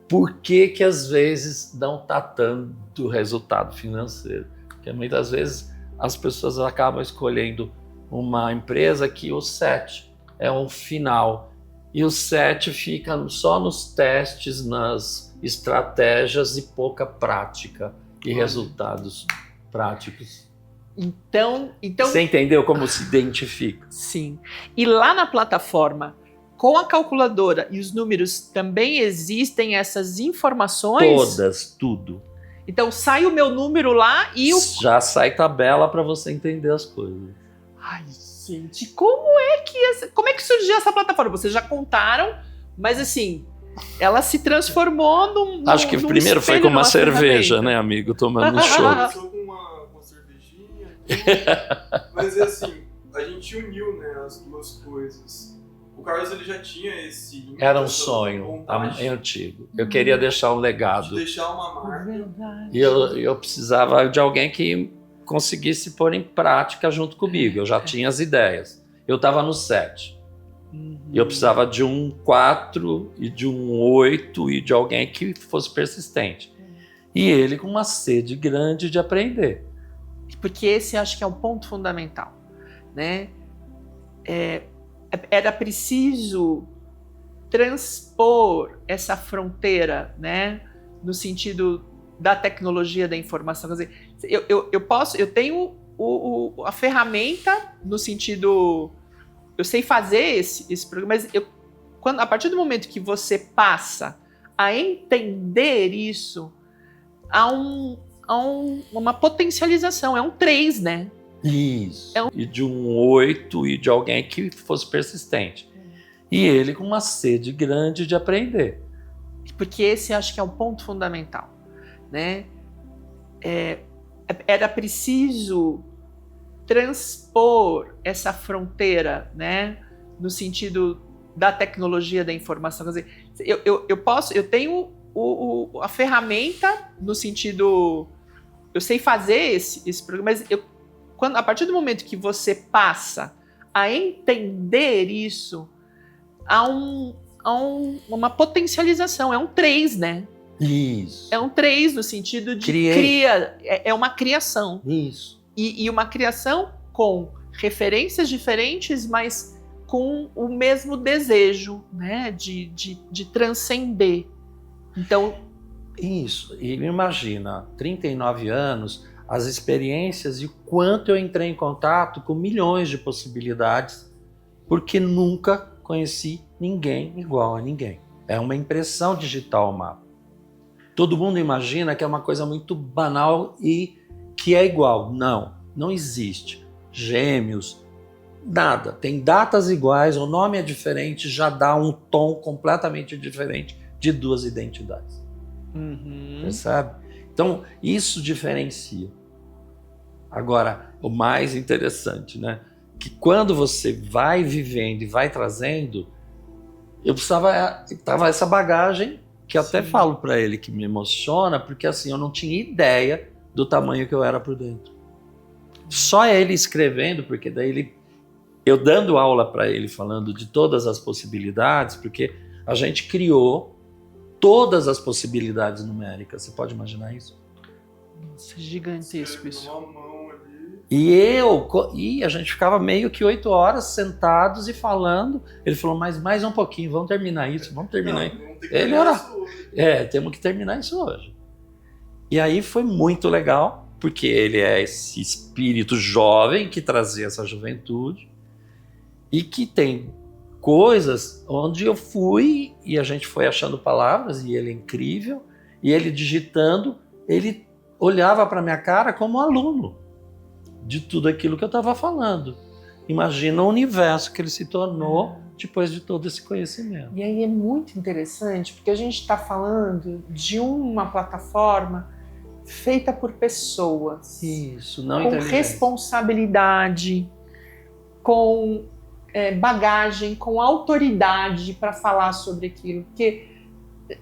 por que às vezes não está dando resultado financeiro. Porque muitas vezes as pessoas acabam escolhendo uma empresa que o 7 é um final. E o 7 fica só nos testes, nas estratégias e pouca prática e resultados práticos. Então, Você entendeu como se identifica? sim. E lá na plataforma, com a calculadora e os números, também existem essas informações? Todas, tudo. Então sai o meu número lá e o... Já sai tabela para você entender as coisas. Ai, gente, como é que surgiu essa plataforma? Vocês já contaram, mas assim, ela se transformou Acho que num primeiro foi espelho, com uma numa cerveja, ferramenta. né, amigo? Tomando um chopp. Começou com uma cervejinha, mas é assim, a gente uniu, né, as duas coisas. O Carlos ele já tinha Era um essa sonho vontade antigo. Eu queria deixar um de legado. deixar uma marca. Verdade. E eu precisava de alguém que conseguisse pôr em prática junto comigo. Eu já tinha as ideias. Eu estava no 7. E eu precisava de um 4 e de um 8 e de alguém que fosse persistente. E ele com uma sede grande de aprender. Porque esse acho que é o ponto fundamental, né? Era preciso transpor essa fronteira, né? No sentido da tecnologia da informação. Quer dizer, eu tenho a ferramenta no sentido, eu sei fazer esse programa, mas a partir do momento que você passa a entender isso, há uma potencialização, é um 3, né? Isso. E de um 8 e de alguém que fosse persistente. E ele com uma sede grande de aprender. Porque esse acho que é o ponto fundamental, né? Era preciso transpor essa fronteira, né? No sentido da tecnologia da informação. Quer dizer, eu tenho a ferramenta no sentido, eu sei fazer esse programa, mas a partir do momento que você passa a entender isso, há uma potencialização, é um 3, né? Isso. É um 3 no sentido de é uma criação. Isso. E uma criação com referências diferentes, mas com o mesmo desejo, né? De transcender. Então... Isso. E imagina, 39 anos, as experiências e o quanto eu entrei em contato com milhões de possibilidades, porque nunca conheci ninguém igual a ninguém. É uma impressão digital o mapa. Todo mundo imagina que é uma coisa muito banal e que é igual. Não, não existe. Gêmeos, nada. Tem datas iguais, o nome é diferente, já dá um tom completamente diferente de duas identidades. Percebe? Então, isso diferencia. Agora, o mais interessante, né? Que quando você vai vivendo e vai trazendo, tava essa bagagem que eu até falo para ele que me emociona, porque assim, eu não tinha ideia do tamanho que eu era por dentro. Só ele escrevendo, porque daí eu dando aula para ele, falando de todas as possibilidades, porque a gente criou todas as possibilidades numéricas. Você pode imaginar isso? Nossa, gigantesco isso. E a gente ficava meio que 8 horas sentados e falando. Ele falou, mas mais um pouquinho, vamos terminar isso, vamos terminar isso. Ele era, temos que terminar isso hoje. E aí foi muito legal, porque ele é esse espírito jovem que trazia essa juventude e que tem coisas onde eu fui e a gente foi achando palavras e ele é incrível, e ele digitando, ele olhava para minha cara como aluno de tudo aquilo que eu estava falando. Imagina o universo que ele se tornou depois de todo esse conhecimento. E aí é muito interessante, porque a gente está falando de uma plataforma feita por pessoas. Isso, não com responsabilidade, com bagagem, com autoridade para falar sobre aquilo. Porque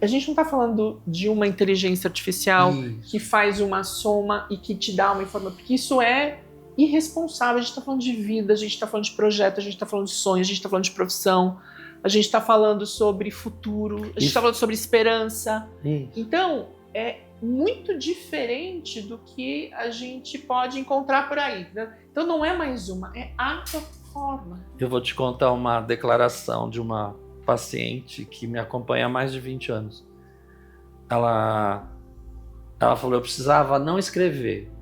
a gente não está falando de uma inteligência artificial que faz uma soma e que te dá uma informação, porque isso é irresponsável. A gente está falando de vida, a gente está falando de projeto, a gente está falando de sonhos, a gente está falando de profissão, a gente está falando sobre futuro, a gente está falando sobre esperança. Então, é muito diferente do que a gente pode encontrar por aí, né? Então não é mais uma, é a plataforma. Eu vou te contar uma declaração de uma paciente que me acompanha há mais de 20 anos. Ela falou, eu precisava não escrever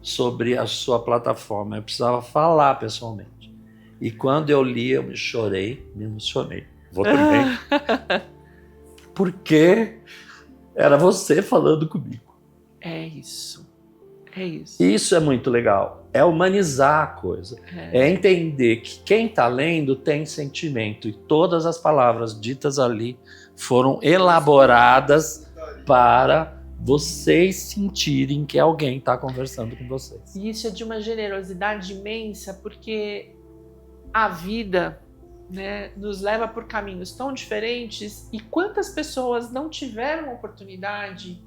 sobre a sua plataforma, eu precisava falar pessoalmente. E quando eu li, eu me emocionei. Vou também. Porque era você falando comigo. É isso. É isso. Isso é muito legal. É humanizar a coisa. É entender que quem está lendo tem sentimento. E todas as palavras ditas ali foram elaboradas para vocês sentirem que alguém está conversando com vocês. E isso é de uma generosidade imensa, porque a vida, né, nos leva por caminhos tão diferentes. E quantas pessoas não tiveram a oportunidade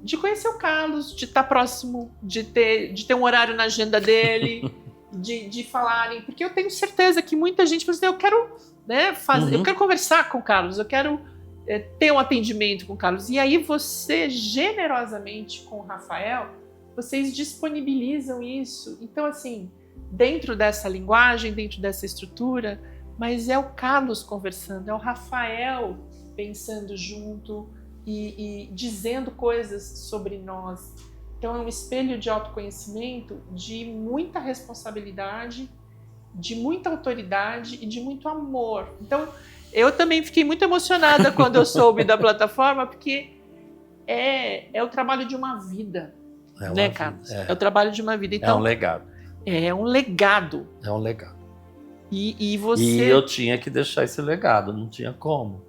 de conhecer o Carlos, de estar próximo, de ter um horário na agenda dele, de falarem. Porque eu tenho certeza que muita gente fala assim, eu quero, né, eu quero conversar com o Carlos, eu quero ter um atendimento com o Carlos. E aí você, generosamente, com o Rafael, vocês disponibilizam isso. Então, assim, dentro dessa linguagem, dentro dessa estrutura, mas é o Carlos conversando, é o Rafael pensando junto e dizendo coisas sobre nós. Então é um espelho de autoconhecimento, de muita responsabilidade, de muita autoridade e de muito amor. Então eu também fiquei muito emocionada quando eu soube da plataforma, porque é o trabalho de uma vida, né, Carlos? É o trabalho de uma vida. Então, é um legado. É um legado. É um legado. E você... E eu tinha que deixar esse legado, não tinha como.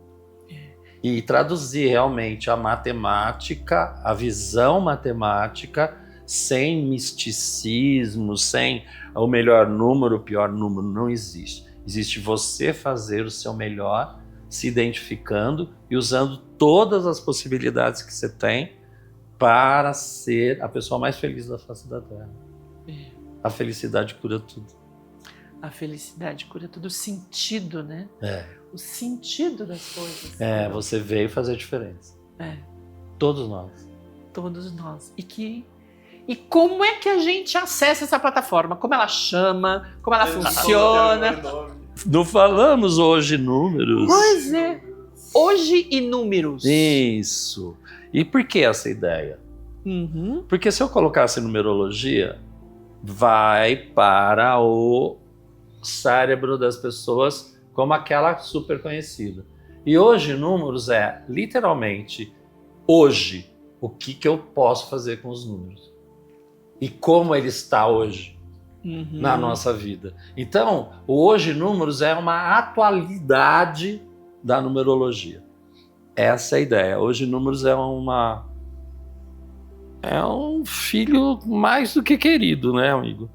E traduzir realmente a matemática, a visão matemática, sem misticismo, sem o melhor número, o pior número, não existe. Existe você fazer o seu melhor, se identificando e usando todas as possibilidades que você tem para ser a pessoa mais feliz da face da Terra. A felicidade cura tudo. A felicidade cura tudo, o sentido, né? O sentido das coisas. Você veio fazer diferença. Todos nós. Todos nós. E como é que a gente acessa essa plataforma? Como ela chama? Como ela funciona? Não falamos hoje números. Pois é. Hoje e números. Isso. E por que essa ideia? Porque se eu colocasse numerologia, vai para o cérebro das pessoas como aquela super conhecida. E hoje números é literalmente hoje o que eu posso fazer com os números e como ele está hoje na nossa vida. Então, o hoje números é uma atualidade da numerologia. Essa é a ideia. Hoje números é um filho mais do que querido, né, amigo?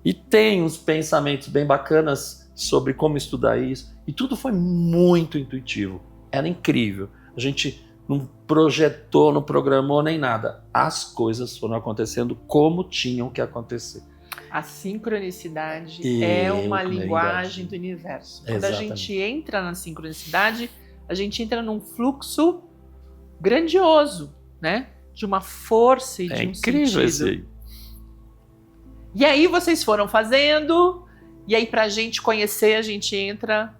E tem uns pensamentos bem bacanas sobre como estudar isso. E tudo foi muito intuitivo. Era incrível. A gente não projetou, não programou nem nada. As coisas foram acontecendo como tinham que acontecer. A sincronicidade é uma linguagem do universo. Quando a gente entra na sincronicidade, a gente entra num fluxo grandioso, né? De uma força e de um incrível sentido. Esse aí. E aí vocês foram fazendo, e aí pra gente conhecer, a gente entra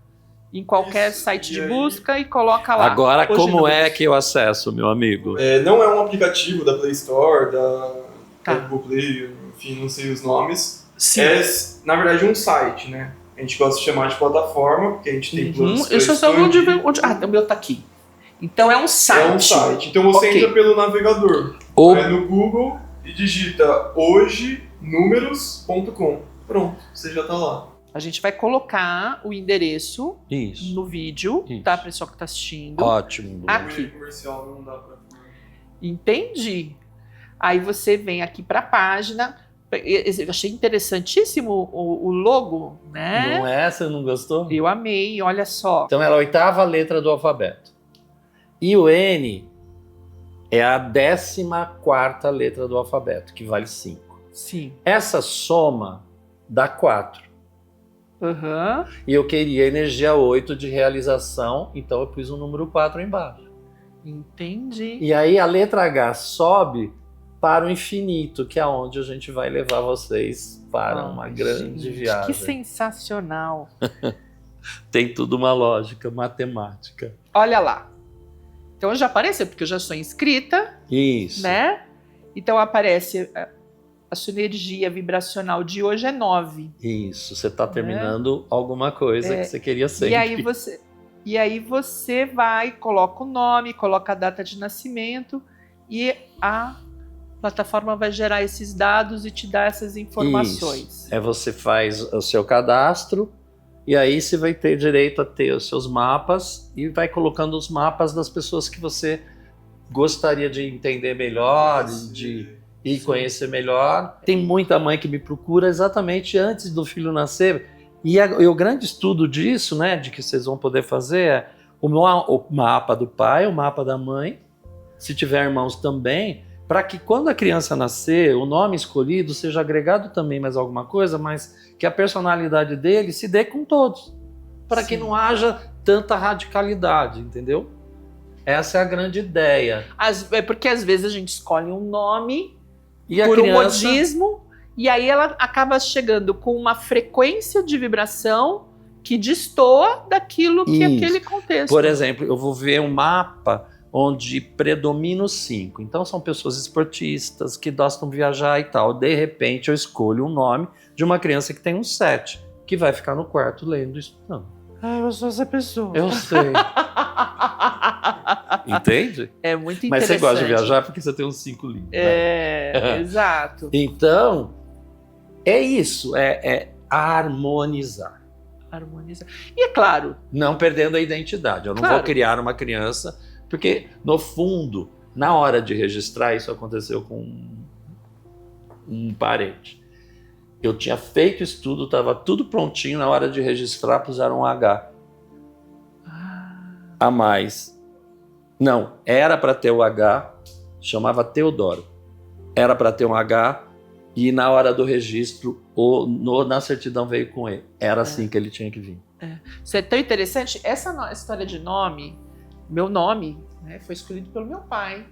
em qualquer site de busca e coloca lá. Agora, como é que eu acesso, meu amigo? Não é um aplicativo da Play Store, da Google Play, enfim, não sei os nomes. Sim. É, na verdade, um site, né? A gente gosta de chamar de plataforma, porque a gente tem planos para expandir. O meu tá aqui. Então é um site. É um site. Então você entra pelo navegador. Vai no Google e digita hojenúmeros.com. Pronto, você já tá lá. A gente vai colocar o endereço no vídeo, tá? Pra pessoa que tá assistindo. Ótimo. Aqui. Comercial não dá pra... Entendi. Aí você vem aqui pra página. Eu achei interessantíssimo o logo, né? Não é? Você não gostou? Eu amei, olha só. Então ela é a 8ª letra do alfabeto. E o N é a 14ª letra do alfabeto, que vale 5. Sim. Essa soma dá 4. E eu queria energia 8 de realização, então eu pus o número 4 embaixo. Entendi. E aí a letra H sobe para o infinito, que é onde a gente vai levar vocês para uma grande viagem. Que sensacional. Tem tudo uma lógica matemática. Olha lá. Então já apareceu, porque eu já sou inscrita. Isso. Né? Então aparece a sua energia vibracional de hoje é 9. Isso, você está terminando alguma coisa que você queria ser. E aí você vai, coloca o nome, coloca a data de nascimento e plataforma vai gerar esses dados e te dar essas informações. Isso. Você faz o seu cadastro e aí você vai ter direito a ter os seus mapas e vai colocando os mapas das pessoas que você gostaria de entender melhor, e conhecer melhor. Tem muita mãe que me procura exatamente antes do filho nascer. E o grande estudo disso, né, de que vocês vão poder fazer é o mapa do pai, o mapa da mãe, se tiver irmãos também, para que quando a criança nascer, o nome escolhido seja agregado também mais alguma coisa, mas que a personalidade dele se dê com todos, para que não haja tanta radicalidade, entendeu? Essa é a grande ideia. É porque às vezes a gente escolhe um nome e por um modismo, e aí ela acaba chegando com uma frequência de vibração que destoa daquilo que é aquele contexto. Por exemplo, eu vou ver um mapa onde predomina os 5. Então são pessoas esportistas que gostam de viajar e tal. De repente eu escolho um nome de uma criança que tem um 7, que vai ficar no quarto lendo e estudando. Eu sou essa pessoa. Eu sei. Entende? É muito interessante. Mas você gosta de viajar porque você tem uns 5 livros. Exato. Então, é isso, é harmonizar. Harmonizar. E é claro... Não perdendo a identidade. Eu não vou criar uma criança, porque, no fundo, na hora de registrar, isso aconteceu com um parente. Eu tinha feito estudo, estava tudo prontinho, na hora de registrar, puseram um H a mais. Não, era para ter o H, chamava Teodoro. Era para ter um H e na hora do registro, na certidão veio com E. Era assim que ele tinha que vir. Isso é tão interessante. Essa história de nome, meu nome, né, foi escolhido pelo meu pai,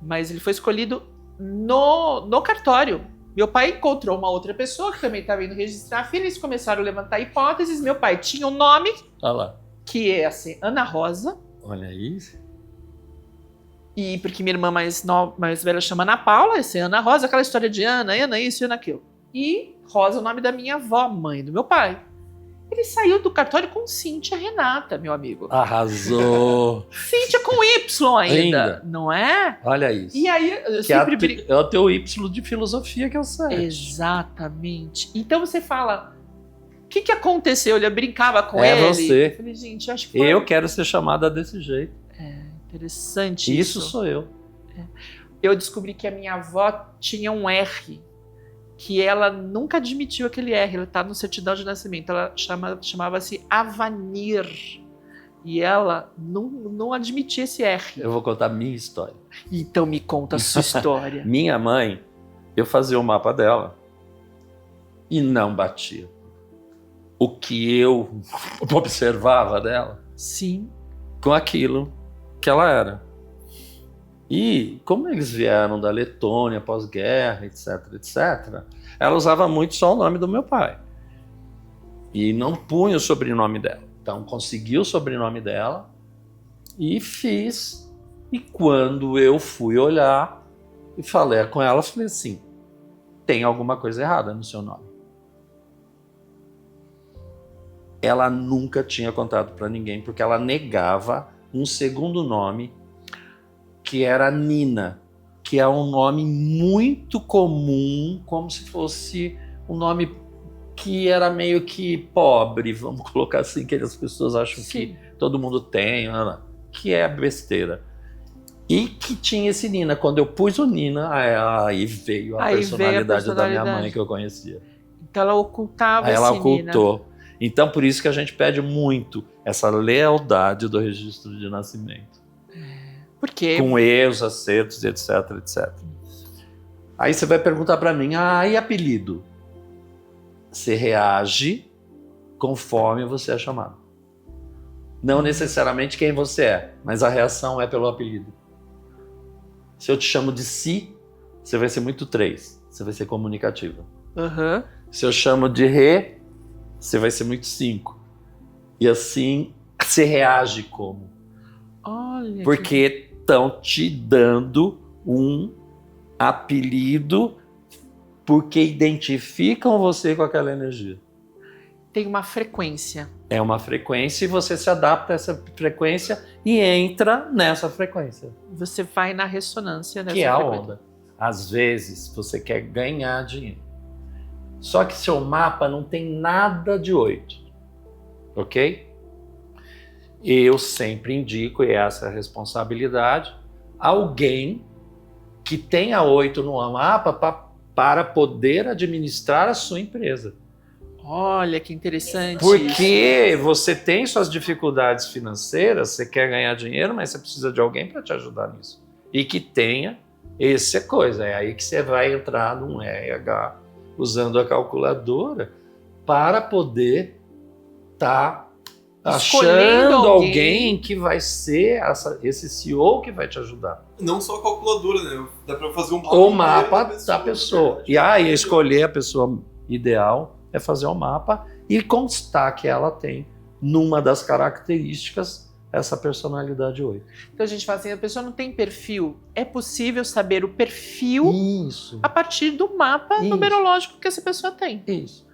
mas ele foi escolhido no cartório. Meu pai encontrou uma outra pessoa que também estava indo registrar a filha, eles começaram a levantar hipóteses. Meu pai tinha um nome, que é assim, Ana Rosa. Olha isso. E porque minha irmã mais velha chama Ana Paula, esse é Ana Rosa, aquela história de Ana isso e Ana aquilo. E Rosa é o nome da minha avó, mãe do meu pai. Ele saiu do cartório com Cíntia Renata, meu amigo. Arrasou! Cíntia com Y ainda, não é? Olha isso. E aí, eu sempre brinco. É o teu Y de filosofia que eu sei. Exatamente. Então você fala, o que aconteceu? Eu brincava com ele. É você. Eu falei, gente, acho que eu quero ser chamada desse jeito. Interessante isso. Isso sou eu. Eu descobri que a minha avó tinha um R, que ela nunca admitiu aquele R, ela está no certidão de nascimento, ela chamava-se Avanir, e ela não admitia esse R. Eu vou contar a minha história. Então me conta a sua história. Minha mãe, eu fazia o mapa dela e não batia. O que eu observava dela, sim, com aquilo que ela era. E como eles vieram da Letônia pós-guerra, etc, ela usava muito só o nome do meu pai. E não punha o sobrenome dela. Então consegui o sobrenome dela e fiz. E quando eu fui olhar e falei com ela, falei assim, tem alguma coisa errada no seu nome. Ela nunca tinha contado para ninguém, porque ela negava um segundo nome, que era Nina, que é um nome muito comum, como se fosse um nome que era meio que pobre, vamos colocar assim, que as pessoas acham que todo mundo tem, que é besteira. E que tinha esse Nina. Quando eu pus o Nina, aí veio a personalidade da minha mãe que eu conhecia. Então ela ocultava esse Nina. Ela ocultou. Nina. Então por isso que a gente pede muito essa lealdade do registro de nascimento. Porque... Com erros, acertos, etc. Aí você vai perguntar para mim, e apelido? Você reage conforme você é chamado. Não necessariamente quem você é, mas a reação é pelo apelido. Se eu te chamo de Si, você vai ser muito 3, você vai ser comunicativa. Se eu chamo de Rê, você vai ser muito 5. E assim, você reage como? Olha, porque estão te dando um apelido porque identificam você com aquela energia. Tem uma frequência. É uma frequência e você se adapta a essa frequência e entra nessa frequência. Você vai na ressonância dessa que é a frequência. onda. Às vezes, você quer ganhar dinheiro. Só que seu mapa não tem nada de 8, ok? Eu sempre indico, e essa é a responsabilidade, alguém que tenha 8 no mapa para poder administrar a sua empresa. Olha que interessante. Porque você tem suas dificuldades financeiras, você quer ganhar dinheiro, mas você precisa de alguém para te ajudar nisso. E que tenha essa coisa. É aí que você vai entrar num RH usando a calculadora para poder estar achando alguém que vai ser esse CEO que vai te ajudar. Não só a calculadora, né? Dá para fazer o mapa da pessoa. E aí escolher a pessoa ideal é fazer um mapa e constar que ela tem, numa das características, essa personalidade 8. Então a gente fala assim, a pessoa não tem perfil. É possível saber o perfil a partir do mapa numerológico que essa pessoa tem. Isso.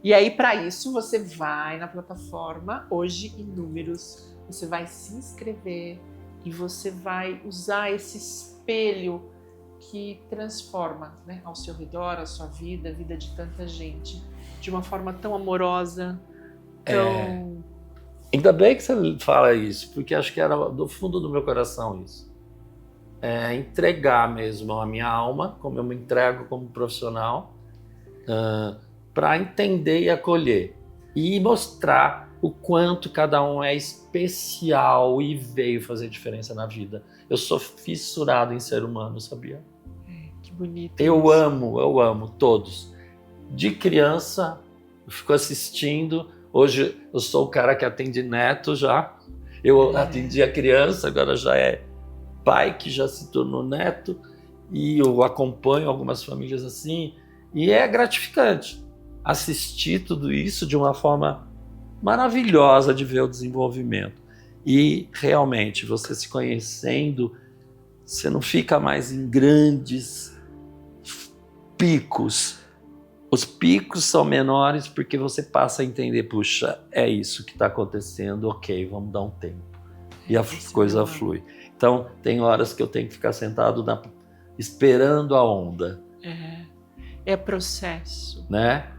E aí, para isso, você vai na plataforma Hoje em Números, você vai se inscrever e você vai usar esse espelho que transforma, né, ao seu redor, a sua vida, a vida de tanta gente, de uma forma tão amorosa, tão... Ainda bem que você fala isso, porque acho que era do fundo do meu coração isso. Entregar mesmo a minha alma, como eu me entrego como profissional, para entender e acolher. E mostrar o quanto cada um é especial e veio fazer diferença na vida. Eu sou fissurado em ser humano, sabia? Que bonito. Eu amo todos. De criança, eu fico assistindo. Hoje eu sou o cara que atende neto já. Eu atendi a criança, agora já é pai que já se tornou neto. E eu acompanho algumas famílias assim. E é gratificante assistir tudo isso de uma forma maravilhosa de ver o desenvolvimento. E realmente, você se conhecendo, você não fica mais em grandes picos. Os picos são menores porque você passa a entender, puxa, é isso que está acontecendo, ok, vamos dar um tempo. E a coisa flui. Então, tem horas que eu tenho que ficar sentado esperando a onda. É processo. Né?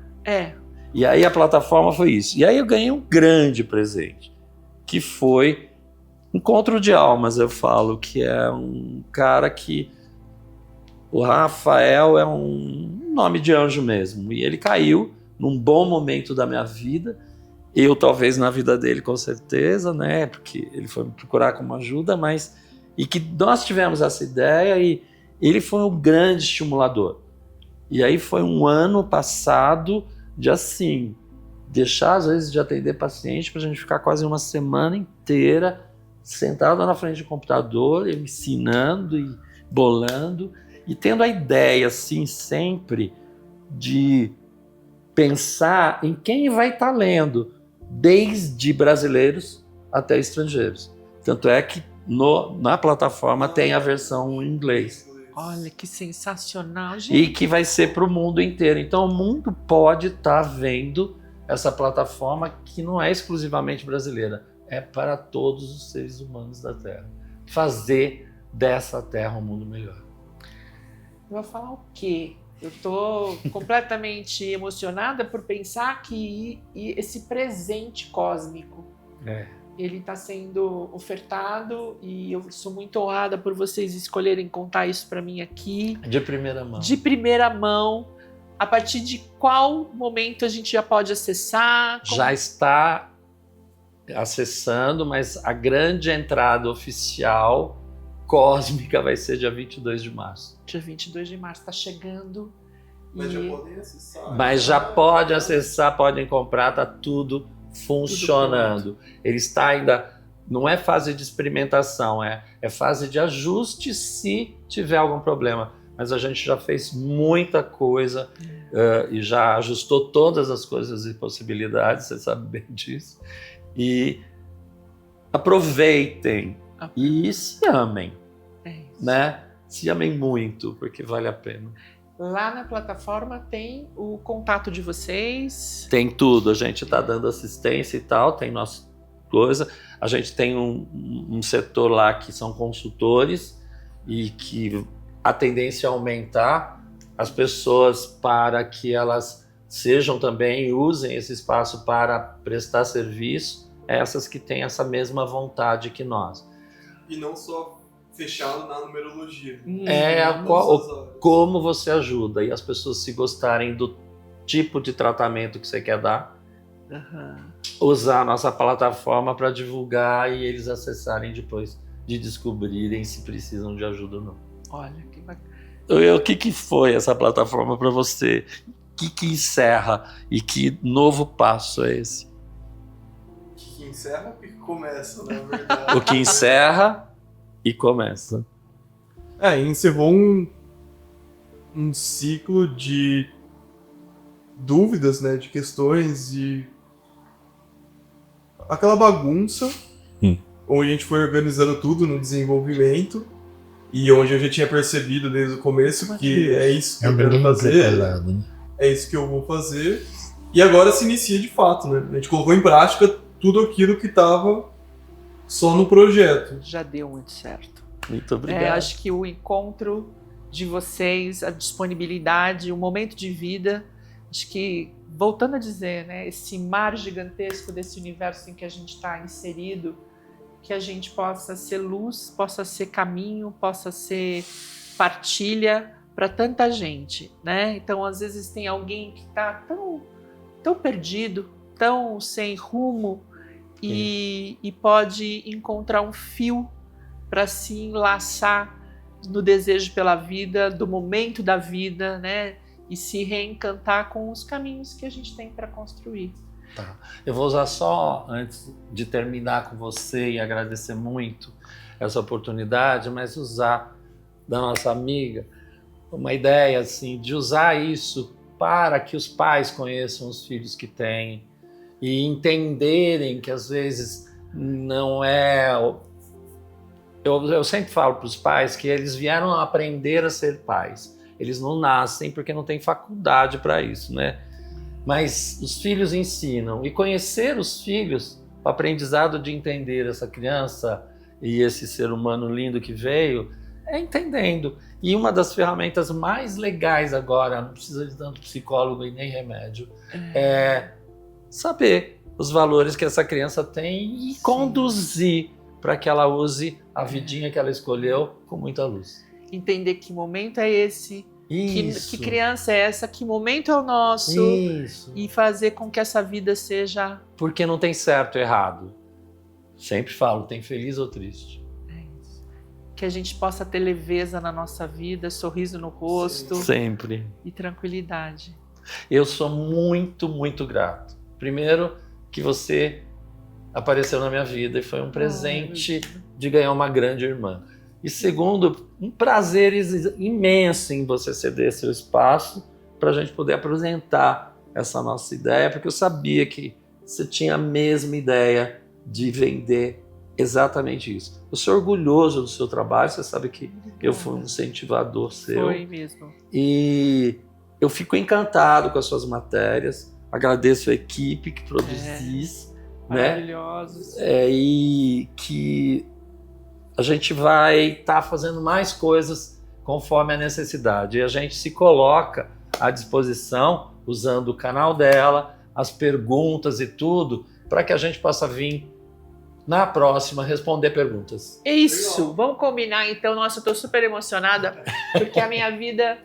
E aí a plataforma foi isso. E aí eu ganhei um grande presente, que foi Encontro de Almas, eu falo, que é um cara que... O Rafael é um nome de anjo mesmo. E ele caiu num bom momento da minha vida. Eu talvez na vida dele, com certeza, né? Porque ele foi me procurar como ajuda, mas... E que nós tivemos essa ideia e ele foi um grande estimulador. E aí foi um ano passado de assim, deixar às vezes de atender paciente para a gente ficar quase uma semana inteira sentado na frente do computador, eu ensinando e bolando e tendo a ideia assim sempre de pensar em quem vai estar lendo, desde brasileiros até estrangeiros. Tanto é que na plataforma tem a versão em inglês. Olha que sensacional, gente. E que vai ser para o mundo inteiro. Então o mundo pode estar vendo essa plataforma que não é exclusivamente brasileira, é para todos os seres humanos da Terra. Fazer dessa Terra um mundo melhor. Eu vou falar o quê? Eu estou completamente emocionada por pensar que esse presente cósmico ele está sendo ofertado e eu sou muito honrada por vocês escolherem contar isso para mim aqui. De primeira mão. De primeira mão. A partir de qual momento a gente já pode acessar? Já está acessando, mas a grande entrada oficial cósmica vai ser dia 22 de março. Dia 22 de março, está chegando. Mas já podem acessar. Mas já pode acessar, podem comprar, tá tudo funcionando. Ele está ainda, não é fase de experimentação, é fase de ajuste se tiver algum problema. Mas a gente já fez muita coisa e já ajustou todas as coisas e possibilidades, você sabe bem disso. E aproveitem e se amem, né? Se amem muito, porque vale a pena. Lá na plataforma tem o contato de vocês? Tem tudo, a gente está dando assistência e tal, tem nossa coisa. A gente tem um setor lá que são consultores e que a tendência a aumentar as pessoas para que elas sejam também, usem esse espaço para prestar serviço, essas que têm essa mesma vontade que nós. E não só fechado na numerologia. Como você ajuda e as pessoas se gostarem do tipo de tratamento que você quer dar, usar a nossa plataforma para divulgar e eles acessarem depois de descobrirem se precisam de ajuda ou não. Olha, que bacana. O que foi essa plataforma para você? O que encerra e que novo passo é esse? O que encerra ou o que começa, na verdade? O que encerra e começa. Encerrou um ciclo de dúvidas, né, de questões e aquela bagunça onde a gente foi organizando tudo no desenvolvimento e onde eu já tinha percebido desde o começo que é isso que eu quero fazer, é isso que eu vou fazer, e agora se inicia de fato, né? A gente colocou em prática tudo aquilo que estava só no projeto. Já deu muito certo. Muito obrigado. Acho que o encontro de vocês, a disponibilidade, o momento de vida, acho que, voltando a dizer, né, esse mar gigantesco desse universo em que a gente está inserido, que a gente possa ser luz, possa ser caminho, possa ser partilha para tanta gente, né? Então, às vezes tem alguém que está tão perdido, tão sem rumo e pode encontrar um fio para se enlaçar no desejo pela vida, do momento da vida, né? E se reencantar com os caminhos que a gente tem para construir. Tá. Eu vou usar só, antes de terminar com você e agradecer muito essa oportunidade, mas usar da nossa amiga uma ideia assim, de usar isso para que os pais conheçam os filhos que têm e entenderem que às vezes não é... Eu sempre falo para os pais que eles vieram aprender a ser pais. Eles não nascem porque não tem faculdade para isso, né? Mas os filhos ensinam. E conhecer os filhos, o aprendizado de entender essa criança e esse ser humano lindo que veio, é entendendo. E uma das ferramentas mais legais agora, não precisa de tanto psicólogo e nem remédio, é saber os valores que essa criança tem e conduzir para que ela use a vidinha que ela escolheu com muita luz. Entender que momento é esse, que criança é essa, que momento é o nosso, e fazer com que essa vida seja... Porque não tem certo e errado. Sempre falo, tem feliz ou triste. Que a gente possa ter leveza na nossa vida, sorriso no rosto. Sempre. E tranquilidade. Eu sou muito, muito grato. Primeiro, que você apareceu na minha vida e foi um presente de ganhar uma grande irmã. E segundo, um prazer imenso em você ceder seu espaço para a gente poder apresentar essa nossa ideia, porque eu sabia que você tinha a mesma ideia de vender exatamente isso. Eu sou orgulhoso do seu trabalho, você sabe que eu fui um incentivador seu. Foi mesmo. E eu fico encantado com as suas matérias, agradeço a equipe que produz, né? Maravilhosos. E que a gente vai estar fazendo mais coisas conforme a necessidade. E a gente se coloca à disposição, usando o canal dela, as perguntas e tudo, para que a gente possa vir na próxima responder perguntas. Isso, vamos combinar então. Nossa, eu tô super emocionada, porque a minha vida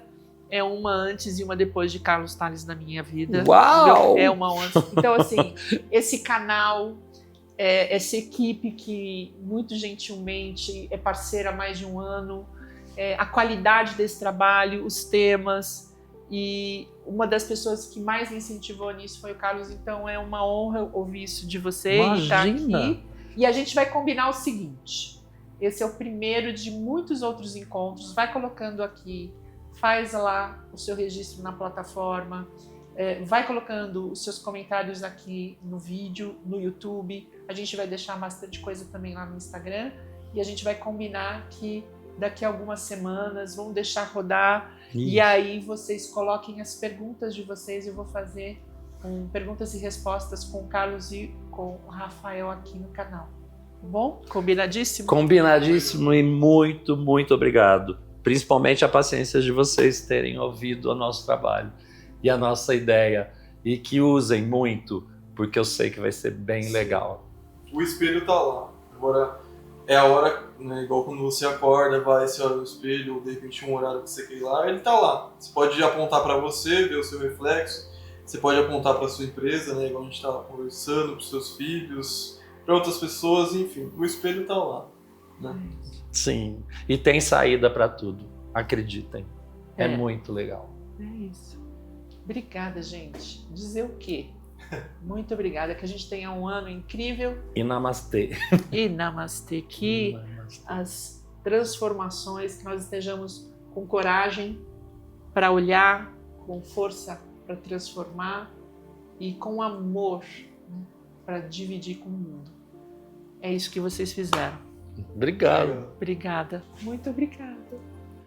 é uma antes e uma depois de Carlos Tales na minha vida. Uau! É uma antes. Então, assim, esse canal, essa equipe que muito gentilmente é parceira há mais de um ano, a qualidade desse trabalho, os temas, e uma das pessoas que mais me incentivou nisso foi o Carlos, então é uma honra ouvir isso de você. Imagina. E estar aqui. E a gente vai combinar o seguinte, esse é o primeiro de muitos outros encontros, vai colocando aqui, faz lá o seu registro na plataforma, vai colocando os seus comentários aqui no vídeo, no YouTube, a gente vai deixar bastante coisa também lá no Instagram, e a gente vai combinar que daqui a algumas semanas vamos deixar rodar, e aí vocês coloquem as perguntas de vocês, eu vou fazer perguntas e respostas com o Carlos e com o Rafael aqui no canal. Tá bom? Combinadíssimo? Combinadíssimo e muito, muito obrigado. principalmente a paciência de vocês terem ouvido o nosso trabalho e a nossa ideia, e que usem muito, porque eu sei que vai ser bem legal. O espelho tá lá. Agora é a hora, né, igual quando você acorda, vai, você olha no espelho, ou de repente um horário que você quer ir lá, ele tá lá. Você pode apontar para você, ver o seu reflexo, você pode apontar para sua empresa, né, igual a gente estava conversando, para os seus filhos, para outras pessoas, enfim, o espelho tá lá. Né? Sim, e tem saída para tudo, acreditem. É muito legal. É isso. Obrigada, gente. Dizer o quê? Muito obrigada. Que a gente tenha um ano incrível. E namastê. E namastê. Que as transformações, que nós estejamos com coragem para olhar, com força para transformar e com amor, né, para dividir com o mundo. É isso que vocês fizeram. Obrigado. Obrigada. Muito obrigada.